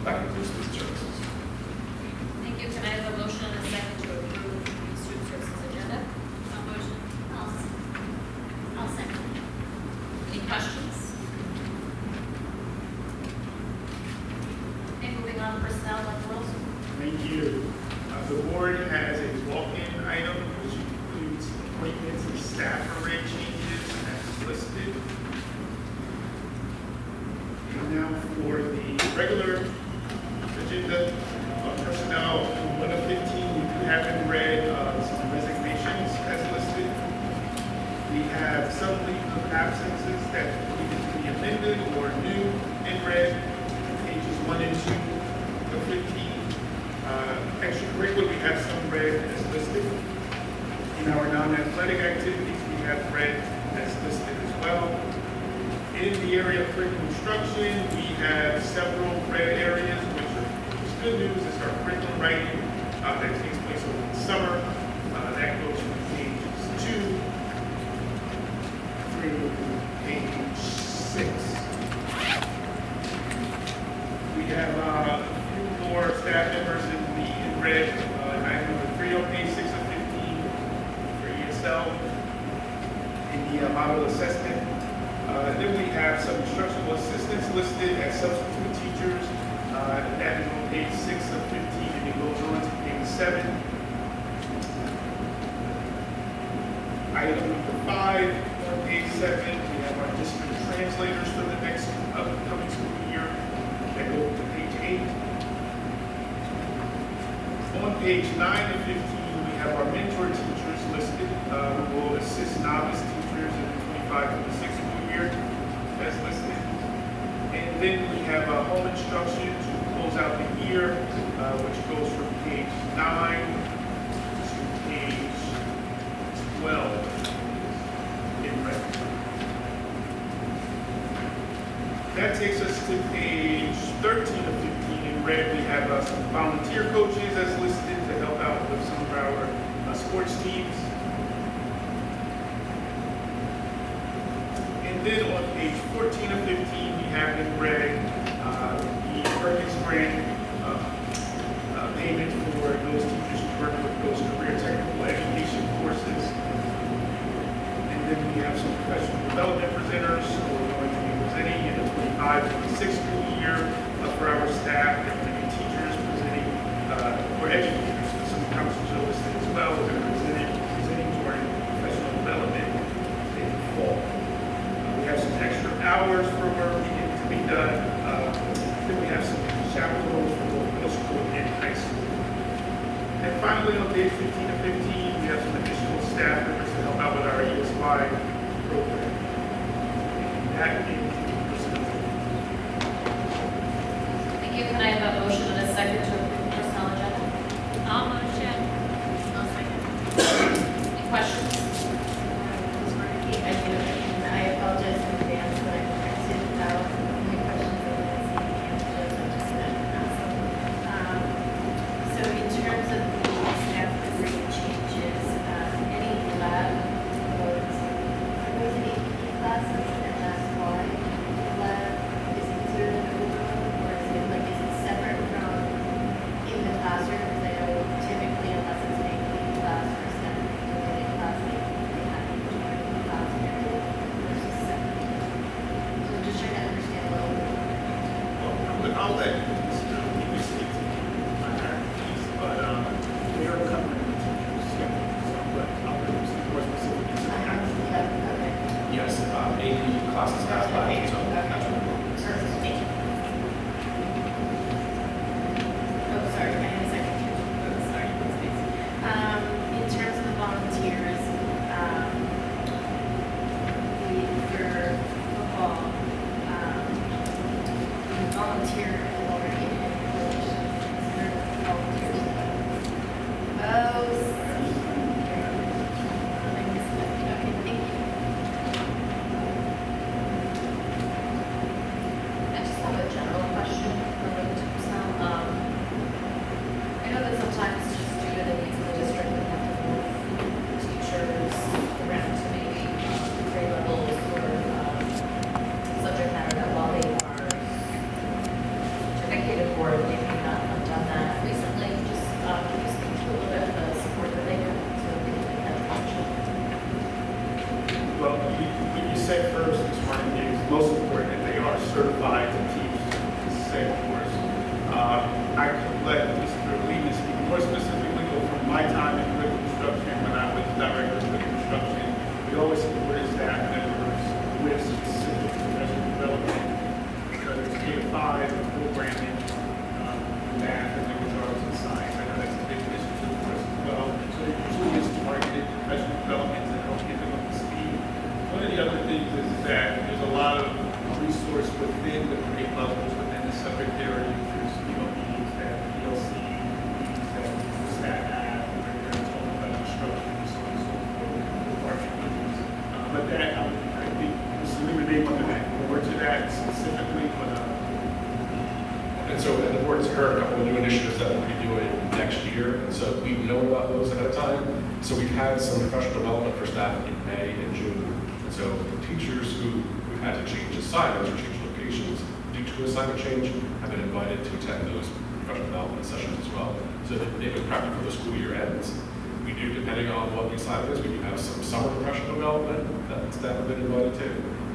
That concludes student services. Thank you. Can I have a motion and a second to approve the student services agenda? I'll motion. I'll second. Any questions? Okay, moving on to personnel, Dr. Wilson. Thank you. The board has a walk-in item, which includes appointments and staff array changes as listed. And now for the regular agenda of personnel, 1 of 15, we do have in red some resignations as listed. We have some leave of absences that needed to be amended or new in red, pages 1 and 2 of 15. Extracurricular, we have some red as listed. In our non-athletic activities, we have red as listed as well. In the area of curriculum instruction, we have several red areas, which is good news. It's our curriculum writing that takes place over the summer. That goes from pages 2 through page 6. We have a few more staff members in red, item number 3 on page 6 of 15 for ESL in the model assessment. Then we have some instructional assistants listed as substitute teachers. That is on page 6 of 15 and it goes on to page 7. Item number 5 on page 7, we have our district translators for the next upcoming school year. That go to page 8. On page 9 and 15, we have our mentor teachers listed who will assist novice teachers in the 25-26 school year as listed. And then we have home instruction to close out the year, which goes from page 9 to page 12 in red. That takes us to page 13 of 15. In red, we have some volunteer coaches as listed to help out with some of our sports teams. And then on page 14 of 15, we have in red the Perkins Grant payment for those teachers who work with those career technical education courses. And then we have some professional development presenters who are going to be presenting in the 25-26 school year for our staff. There are going to be teachers presenting, or educators, some counselors are listed as well. We're going to be presenting during professional development in the fall. We have some extra hours for work to be done. Then we have some chaperones for both middle school and high school. And finally, on page 15 and 15, we have some additional staff members to help out with our ESY program. And that is Thank you. Can I have a motion and a second to approve the personnel agenda? I'll motion. I'll second. Any questions? I do, and I apologize in advance that I didn't know any questions I'll let you speak to my hierarchies, but we are covering the teachers, but I'll let you speak more specifically to the hierarchy. Yes, AP classes have that, so that's what we're doing. Oh, sorry, I had a second. Oh, sorry, space. In terms of the volunteers, for football, volunteer already in volunteers. Oh, I missed it. Okay, thank you. I just have a general question related to personnel. I know that sometimes just due to the needs of the district, we have to move teachers around to maybe grade levels or subject matter that while they are certificated for, they may not have done that recently. Just can you speak to a little bit of the support that they get so that they can make that transition? Well, what you said first, Ms. Martin, is most important that they are certified to teach the same course. I could let Mr. Lehman speak more specifically, but from my time in curriculum instruction, when I was director of curriculum instruction, we always supported staff members with specific professional development, whether it's K-5, programming, math, and language arts and science. I know that's a big initiative for us as well. So there usually is targeted professional development to help get them up to speed. One of the other things is that there's a lot of resource within the grade levels, within the subject area. There's BOEs, that PLCs, that staff have, where they're talking about instruction, and so on and so forth, department meetings. But that, I think, Mr. Lehman may want to add more to that specifically, but And so, and the board's heard a couple of new initiatives that we'll be doing next year, and so we've known about those ahead of time. So we've had some professional development for staff in May and June. And so teachers who had to change assignments or change locations due to assignment change have been invited to attend those professional development sessions as well. So that they've been prepping for the school year ends. We do, depending on what the assignment is, we do have some summer professional development that staff have been invited to.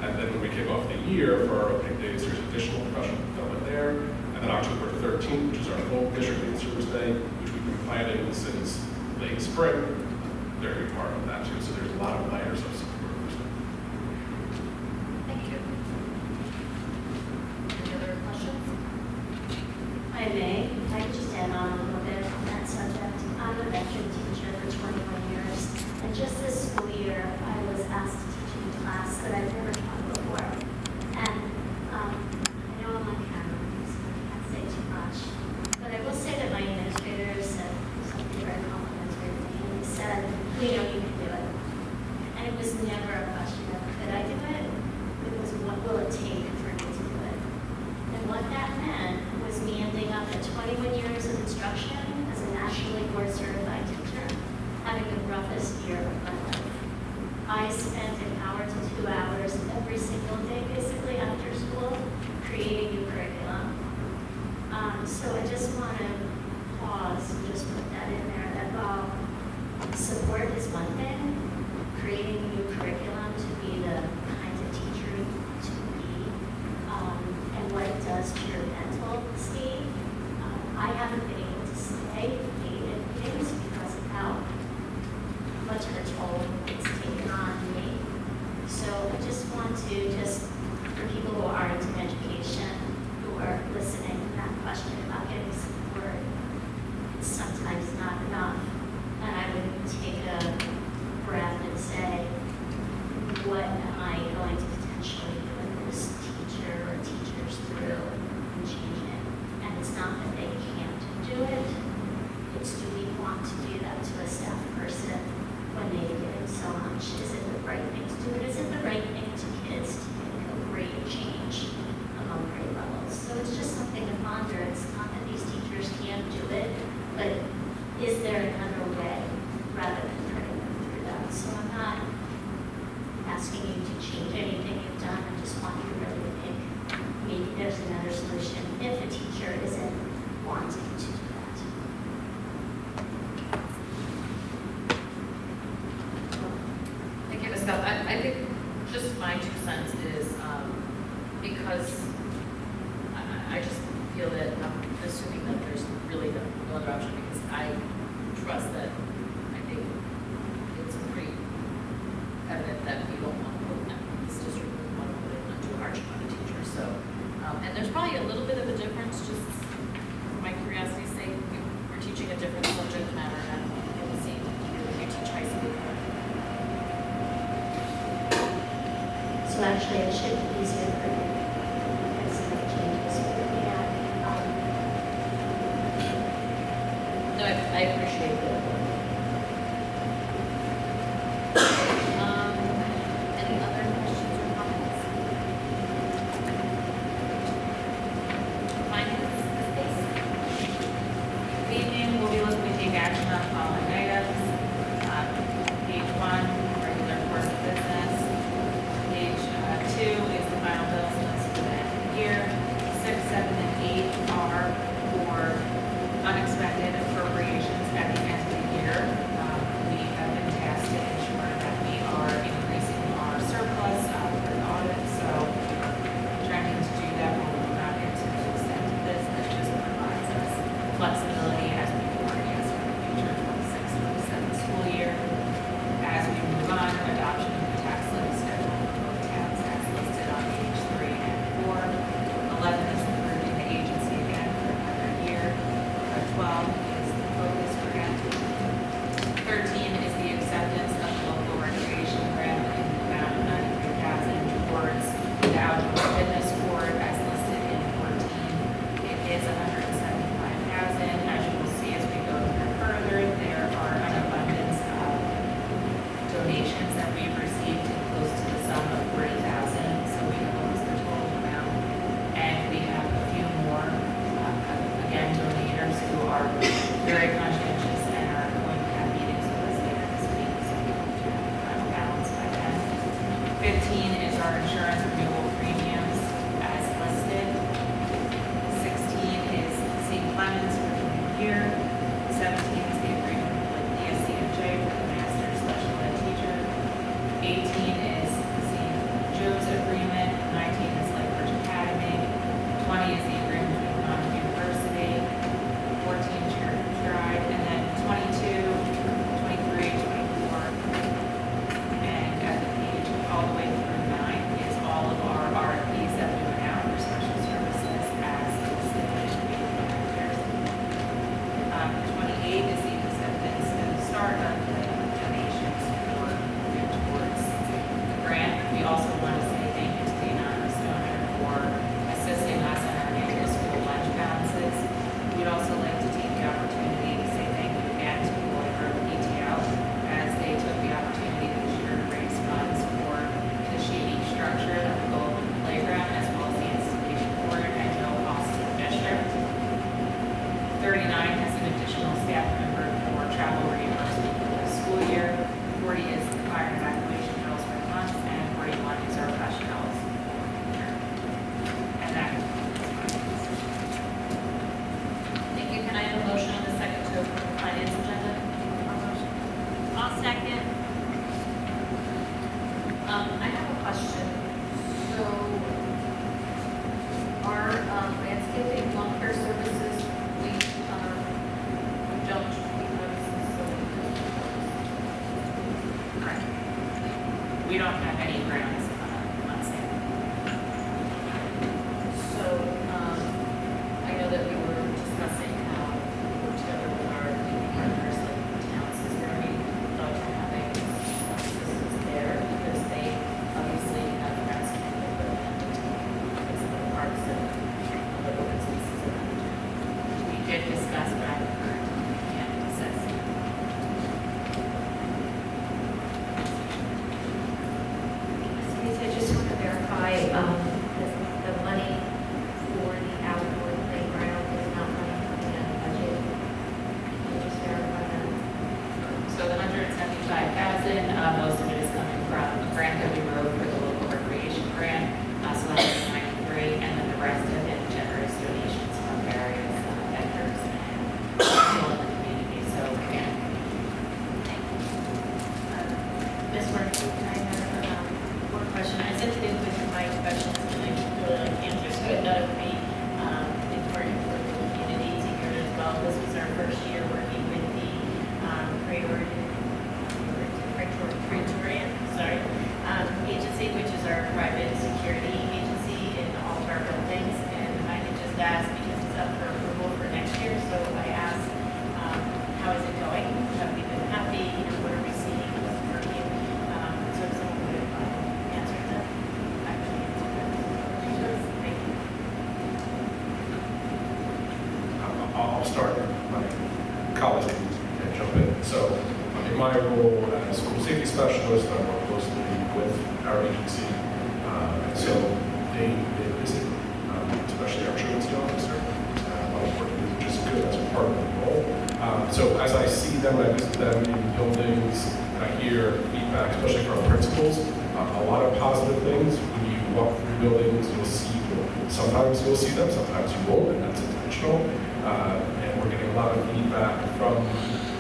And then when we kick off the year for our opening days, there's additional professional development there. And then October 13th, which is our full district lead service day, which we've been planning since late spring, they're a big part of that too. So there's a lot of layers of support for staff. Thank you. Any other questions? If I may, if I could just add on a little bit on that subject. I'm a veteran teacher for 21 years, and just this school year, I was asked to teach a class that I've never taught before. And I know I'm on camera, so I can't say too much, but I will say that my administrator said something very complimentary to me, and he said, "We know you can do it." And it was never a question of could I do it, it was what will it take for me to do it. And what that meant was me ending up at 21 years of instruction as a nationally board certified teacher, having the roughest year of my life. I spent an hour to 2 hours every single day, basically after school, creating new curriculum. So I just want to pause and just put that in there, that while support is one thing, creating new curriculum to be the kind of teacher you want to be, and what it does to your mental state. I haven't been able to stay in meetings because of how much of a toll it's taken on me. So I just want to for people who aren't in education, who are listening to that question about getting support, it's sometimes not enough. And I would take a breath and say, what am I going to potentially put this teacher or teachers through and change it? And it's not that they can't do it, it's do we want to do that to a staff person when they've given so much? Is it the right thing to do? Is it the right thing to kids to make a great change among grade levels? So it's just something to ponder. It's not that these teachers can't do it, but is there another way rather than putting them through that? So I'm not asking you to change anything you've done. I just want you to really think maybe there's another solution if a teacher isn't wanting to do that. Thank you, Ms. Scott. I think just my 2 cents is because I just feel feel that I'm assuming that there's really no other option because I trust that, I think it's pretty evident that we don't want to put that, this district doesn't want to put it undue hardship on the teachers. So, and there's probably a little bit of a difference, just for my curiosity's sake, we're teaching a different subject matter and in the same year that you teach high school. So actually, it should be easier for you. Because of the changes we're looking at. No, I appreciate that. Any other questions or comments? Finance, Ms. Pace? Good evening, we'll be looking to take action on the following items. Page 1, regular course of business. Page 2 is the final bills list for the end of the year. 6, 7, and 8 are for unexpected appropriations at the end of the year. We have been tasked to ensure that we are increasing our surplus for the audit, so trying to do that when we're not into the extent of this, that just provides us flexibility as we forecast for the future 26-27 school year. As we move on, adoption of the tax levy schedule for both towns as listed on page 3 and 4. 11 is approving the agency again for another year. 12 is the focus grant. 13 is the acceptance of the local recreation grant in the amount of $93,000 towards the outdoor fitness court as listed in 14. It is $175,000. As you will see as we go through further, there are an abundance of donations that we've received close to the sum of $40,000. So we have almost the total amount. And we have a few more, again, donators who are very conscientious and are going to have meetings with us later this week. So we hope to have the final balance by then. 15 is our insurance renewal premiums as listed. 16 is St. Clements for the new year. 17 is the agreement with ESCMJ for the master special ed teacher. 18 is St. Joe's agreement. 19 is Lakebridge Academy. 20 is the agreement with Monmouth University. 14 Cherokee Drive. colleagues can jump in. So in my role as school safety specialist, I work closely with our agency. And so they visit, especially our truancy officer. A lot of work to do, which is good as a part of the role. So as I see them, I visit them in buildings, and I hear feedback, especially from principals, a lot of positive things. When you walk through buildings, you'll see, sometimes you'll see them, sometimes you won't, and that's intentional. And we're getting a lot of feedback from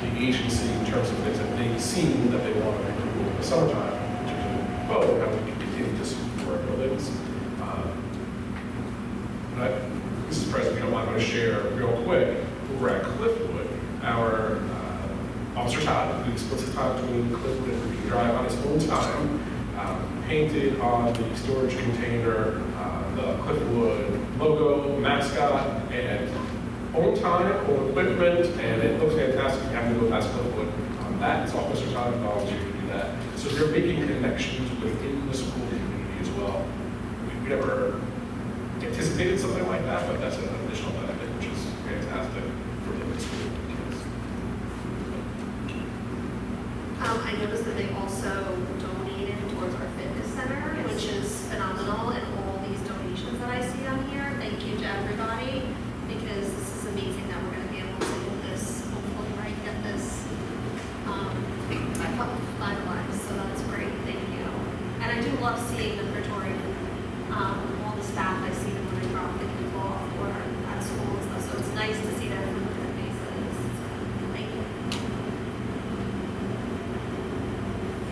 the agency in terms of things that they've seen that they want to improve in the summertime, in terms of, oh, how we can continue to support our buildings. Mrs. President, if you don't mind, I'm going to share real quick, over at Cliffwood, our Officer Todd, who splits his time between Cliffwood and Virginia Drive on his own time, painted on the storage container the Cliffwood logo, mascot, and own time, own equipment, and it looks fantastic. You have to go past Cliffwood. That is Officer Todd volunteered to do that. So they're making connections within the school community as well. We never anticipated something like that, but that's an additional benefit, which is fantastic for the school kids. I noticed that they also donated towards our fitness center, which is phenomenal, and all these donations that I see on here, thank you to everybody, because this is amazing that we're going to be able to get this, hopefully, right, get this finalized, so that's great, thank you. And I do love seeing the Praetorian, all the staff, I see them when I drop the kids off or at school and stuff, so it's nice to see that with their faces. Thank you.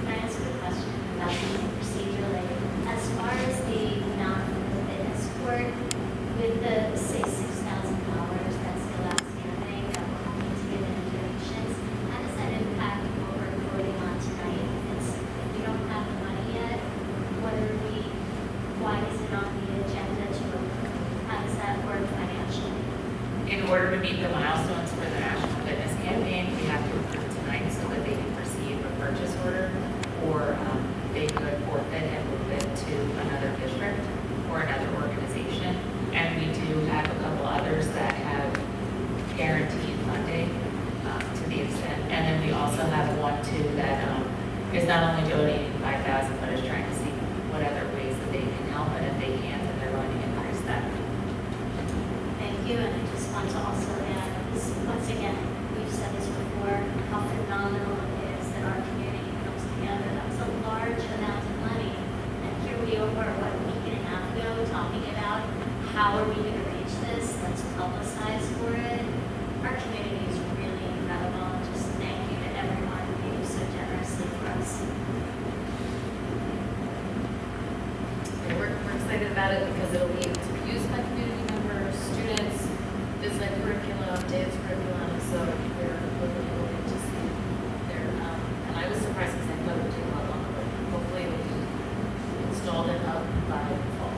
Can I ask a question about the procedurally? As far as the non-fitness court, with the, say, $6,000 that's still outstanding that we're hoping to get into donations, how does that impact what we're voting on tonight? If we don't have the money yet, why is it on the agenda to approve? How does that work financially? In order to meet the milestones for the National Fitness Campaign, we have to approve tonight so that they can receive a purchase order, or they could forfeit and move it to another district or another organization. And we do have a couple others that have guaranteed funding to the extent. And then we also have one too that is not only donating $5,000, but is trying to see what other ways that they can help, and if they can't, then they're going to increase that. Thank you, and I just want to also add, this, once again, we've said this before, how phenomenal it is that our community comes together. That's a large amount of money, and here we are, what, a week and a half ago, talking about how are we going to reach this, let's publicize for it. Our community is really incredible. Just thank you to everyone who gave so generously for us. We're excited about it because it'll be able to be used by community members, students, visit curriculum, dance curriculum, so we're really hoping to see there. And I was surprised because I thought it would take a lot longer, but hopefully it'll be installed and up by fall.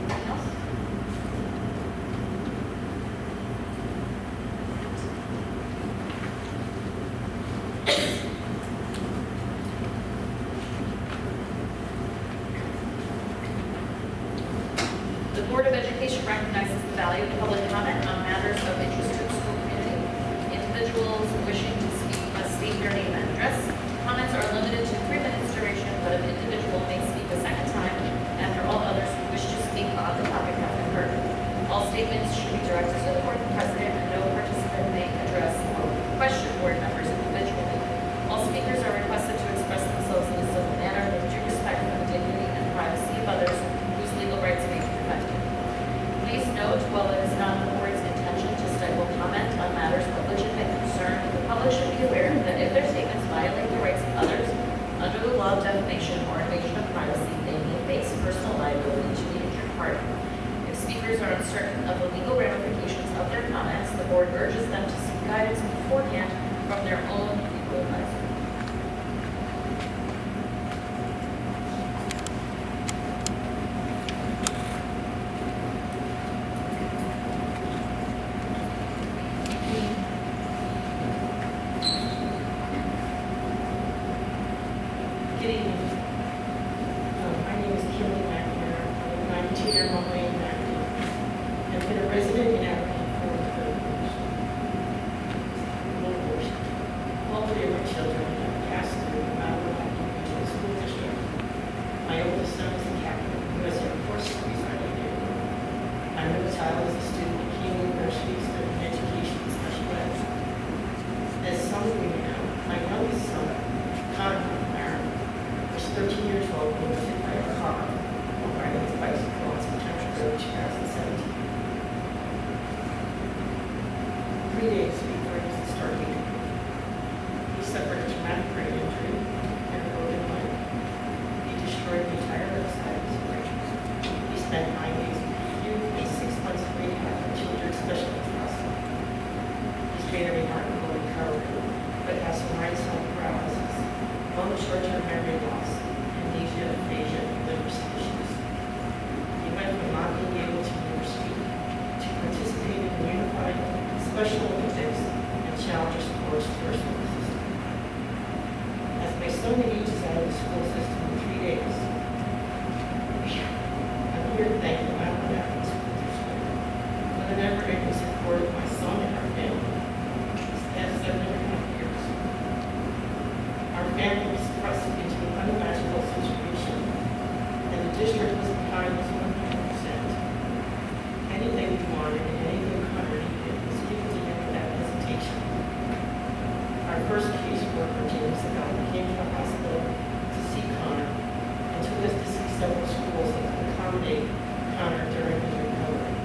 Anything else? The Board of Education recognizes the value of public comment on matters of interest to the school community. Individuals wishing to speak must state their name and address. Comments are limited to 3 minutes duration, but an individual may speak a second time after all others who wish to speak on the topic have been heard. All statements should be directed to the board president, and no participant may address or question board members individually. All speakers are requested to express themselves in a civil manner with due respect for the dignity and privacy of others whose legal rights may be protected. Please note, while it is not the board's intention to stifle comment on matters of legitimate concern, the public should be aware that if their statements violate the rights of others under the law of defamation or invasion of privacy, they may face personal liability to the injured party. If speakers are uncertain of the legal ramifications of their comments, the board urges them to seek guidance beforehand from their own legal advisor. Good evening. My name is Kimberly McNair. I'm a tutor at Home Lane and I've been a resident in Aberdeen for 30 years. All three of my children have passed through the Mount Regional School District. My oldest son is a captain in the U.S. Air Force Service Brigadier. My middle child is a student at King University studying education and special ed. As some of you know, my youngest son, Connor McLaren, was 13 years old when he was hit by a car while riding his bicycle on September 3rd, 2017. 3 days before he was starting, he suffered a traumatic brain injury and a broken leg. He destroyed the entire left side of his brain. He spent 9 days in PU and 6 months in rehab at Children's Specialist Hospital. He's made a remarkable recovery, but has some right-side paralysis, short-term memory loss, amnesia, aphasia, and liver issues. He went from not being able to speak to participating in unified Special Olympics and Challenger sports first in the system. As my son ages out of the school system in 3 days, I'm here to thank the Mount Vernon School District for the never-ending support of my son and our family these past 7.5 years. Our family was thrust into an unimaginable situation, and the district was behind us 100%. Anything we wanted and anything Connor needed was given to him without hesitation. Our first caseworker, James Agal, came to the hospital to see Connor and took us to see several schools that could accommodate Connor during his recovery.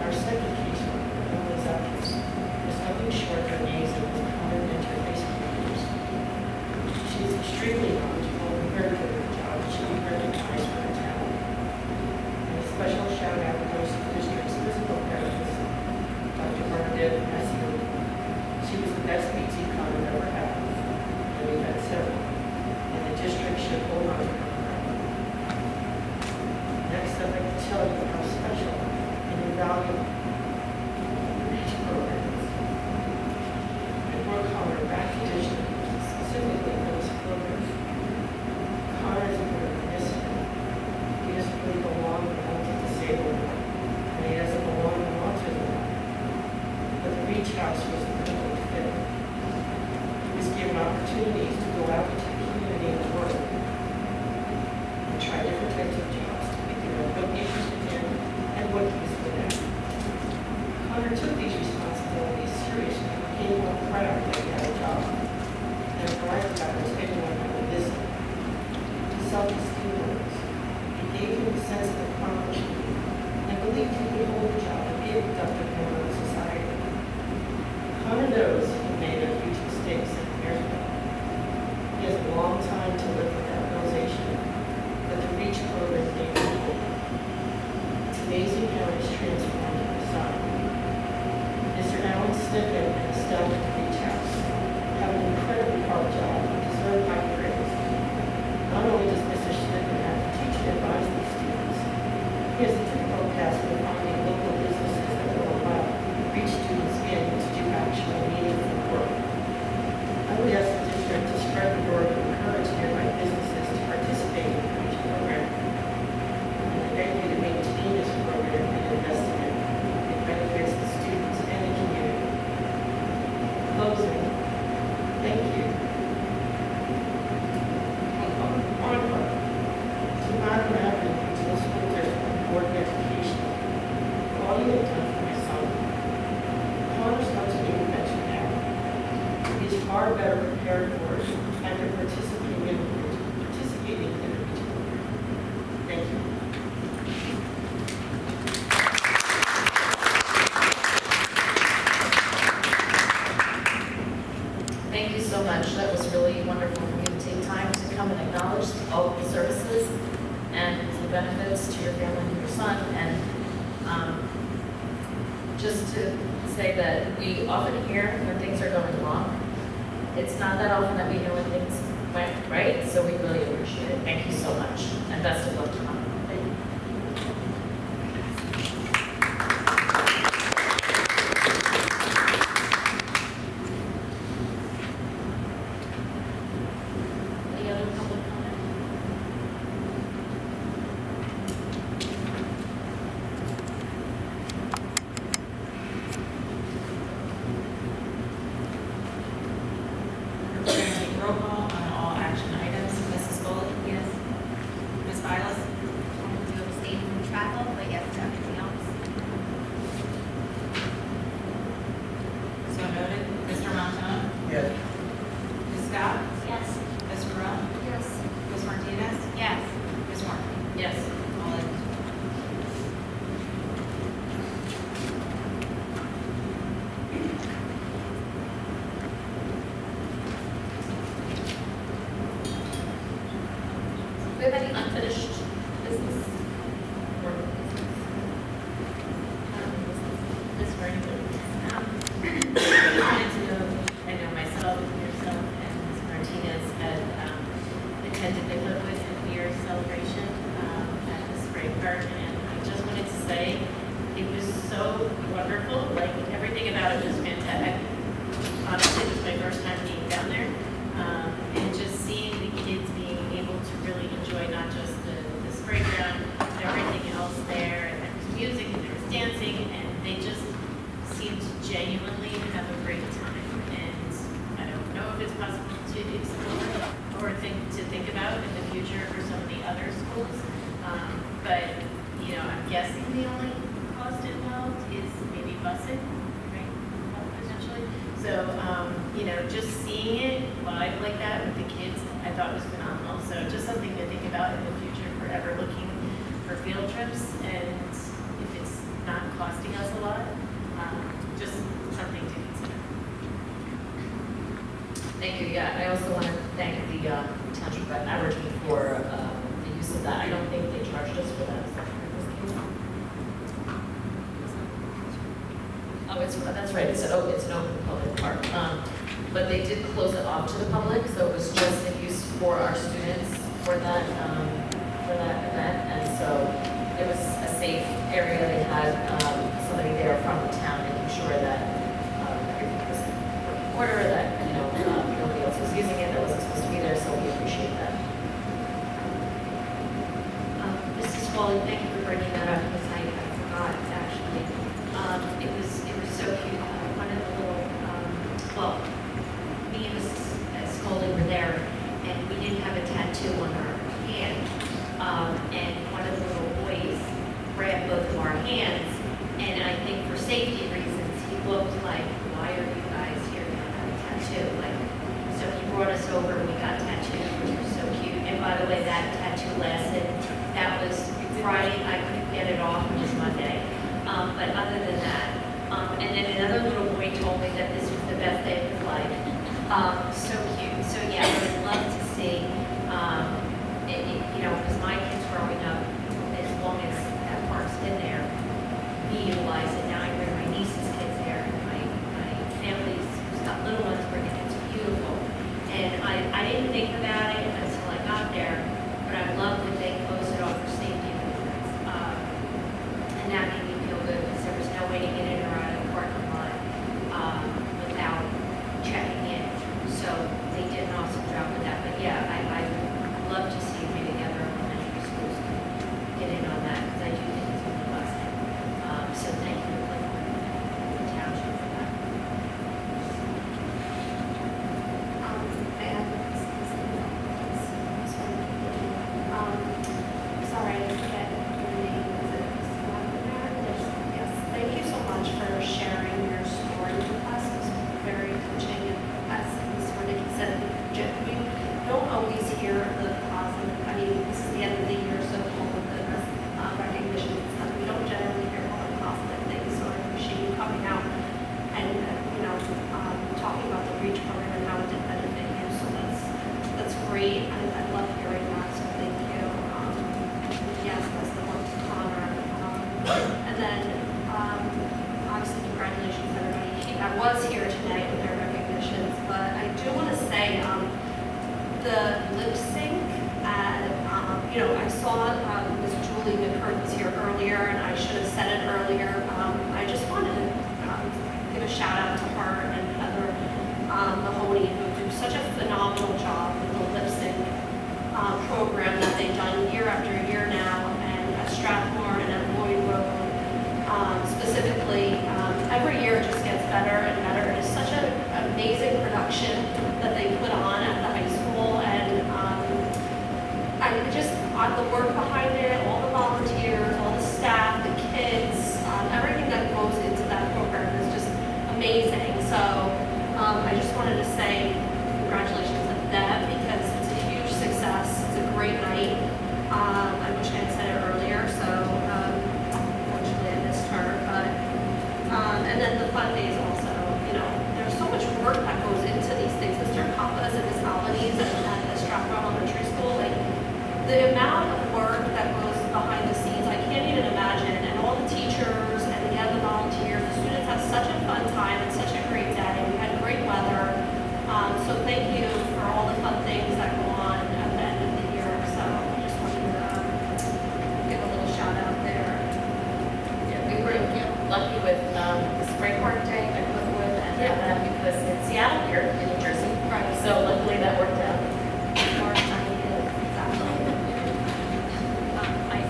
Our second caseworker, Emily Zuckers, was nothing short of amazing as Connor entered high school years. She is extremely knowledgeable and very good at her job, and should be recognized for her talent. And a special shout out goes to the district's physical therapist, Dr. Bernadette Massey. She was the best PT Connor ever had, and we've had several, and the district should hold on to her forever. Next, I'd like to tell you how special and invaluable the REACH program is. I brought Connor back to district specifically for this program. Connor is a very missing. He doesn't really belong in the disabled one, and he doesn't belong in the autism one. But the REACH house was the perfect fit. He was given opportunities to go out into the community and work, and try different types of jobs to figure out what interested him and what he was good at. Connor took these responsibilities seriously and became more proud that he had a job. And a variety of others, anyone who would listen. His self-esteem rose. He gave him a sense of accomplishment and believed he could hold a job and be a productive member of society. Connor knows he made a huge mistake 7 years ago. He has a long time to live with that realization, but the REACH program gave him hope. It's amazing how he's transformed his son. Mr. Alan Snippen and the staff at the REACH House have an incredibly hard job and deserve high praise. Not only does Mr. Snippen have to teach and advise these students, he has a difficult task of finding local businesses that will allow REACH students in to do actual meaningful work. I would ask the district to spread the word and encourage nearby businesses to participate in the REACH program. And I beg you to maintain this program and invest in it. It benefits the students and the community. Closing, thank you. To Madam Avenue, to the school district board of education, for all you have done for my son. Connor's going to be mentioned now. He's far better prepared for it after participating in the REACH program. Thank you. Thank you so much. That was really wonderful for you to take time to come and acknowledge all of the services and the benefits to your family and your son. And just to say that we often hear when things are going wrong. It's not that often that we hear when things went right, so we really appreciate it. Thank you so much, and best of luck to Connor. Thank you. Any other public comment? Yes. Holland? Do we have any unfinished business? Ms. Vernon, I wanted to know, I know myself, yourself, and Ms. Martinez had attended the Liquid and Beer celebration at the Spring Park, and I just wanted to say it was so wonderful. Like, everything about it was fantastic. Honestly, it was my first time being down there, and just seeing the kids being able to really enjoy not just the spray ground, but everything else there, and there was music, and there was dancing, and they just seemed to genuinely have a great time. And I don't know if it's possible to explore or think about in the future for some of the other schools, but you know, I'm guessing the only cost involved is maybe busing, right? Potentially. So, you know, just seeing it live like that with the kids, I thought was phenomenal. So just something to think about in the future for ever looking for field trips, and if it's not costing us a lot, just something to consider. Thank you. Yeah, I also want to thank the Township of Aberdeen for the use of that. I don't think they charged us for that. Is that correct? Oh, that's right. It's an open public park. But they did close it off to the public, so it was just in use for our students for that event. And so it was a safe area. They had somebody there from the town making sure that everything was in order, that nobody else was using it that wasn't supposed to be there. So we appreciate that. Mrs. Foley, thank you for bringing that up because I forgot actually. It was so cute. One of the little, well, me and Mrs. Foley were there, and we didn't have a tattoo on our hand. And one of the little boys grabbed both of our hands, and I think for safety reasons, he looked like, why are you guys here? You don't have a tattoo. Like, so he brought us over, and we got tattoos, which was so cute. And by the way, that tattoo lasted. That was Friday. I couldn't get it off. It was Monday. But other than that, and then another little boy told me that this was the best day of his life. So cute. So yeah, I would love to see, because my kids growing up, as long as that park's been there, we utilize it. Now I bring my niece's kids there, and my family's who's got little ones bring it. It's beautiful. And I didn't think about it until I got there, but I love that they closed it off for safety reasons. And that made me feel good because there was no way to get in or out of the parking lot without checking in. So they did an awesome job with that. But yeah, I would love to see maybe the other elementary schools get in on that because I do think it's a blessing. So thank you for the township for that. I have sorry, I forget your name. Is it Yes. Thank you so much for sharing your story with us. It was very touching. And as Ms. Renee said, we don't always hear the positive. I mean, this is the end of the year, so all of the recognition and stuff. We don't generally hear all the positive things. So I appreciate you coming out and talking about the REACH program and how it did benefit you. So that's great. I love hearing that. So thank you. Yes, that's the one to Connor. And then obviously congratulations everybody. I was here tonight with their recognitions, but I do want to say the lip sync. I saw Ms. Julie McCurt was here earlier, and I should have said it earlier. I just wanted to give a shout out to her and Heather Mahoney, who do such a phenomenal job with the lip sync program that they've done year after year now, and at Strathmore and at Lloyd Road specifically. Every year it just gets better and better. It's such an amazing production that they put on at the high school, and the work behind it, all the volunteers, all the staff, the kids, everything that goes into that program is just amazing. So I just wanted to say congratulations to them because it's a huge success. It's a great night. I'm the spray park day at Cliffwood and have that because it's Seattle here in New Jersey. Right. So luckily that worked out.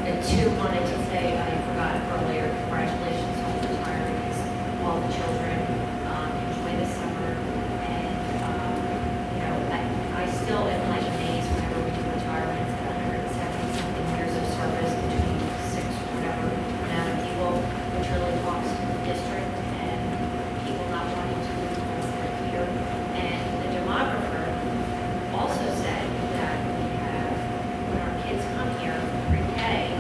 And two, wanted to say, I forgot earlier, congratulations on the retirees, all the children, enjoy the summer, and, you know, I still am like amazed whenever we do retirements at 170 something years of service between six, whatever amount of people, which really talks to the district and people not wanting to leave once they're here. And the demographer also said that we have, when our kids come here, pre-K,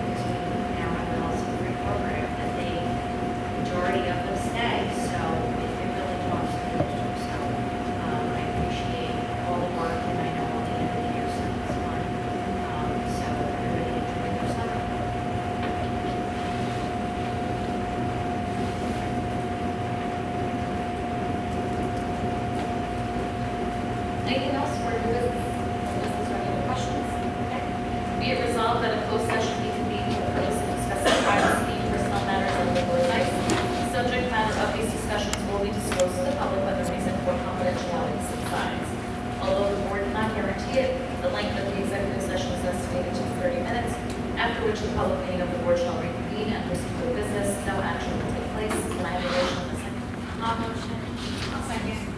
because we now have an also free program, that the majority of them stay, so it really talks to the district. So I appreciate all the work, and I know all the end of the year stuff is fun. So everybody enjoy their summer. Anything else for new business? Business or any other questions? Okay. Be it resolved that a closed session be convened for the purpose of discussing privacy, personnel matters, and legal advice. The subject matter of these discussions will be disclosed to the public when the reason for confidentiality subsides. Although the board cannot guarantee it, the length of the executive session is estimated to be 30 minutes, after which the public meeting of the board shall reconvene and proceed with business. No action will take place. Can I have a motion in a second? I'll motion. I'll second.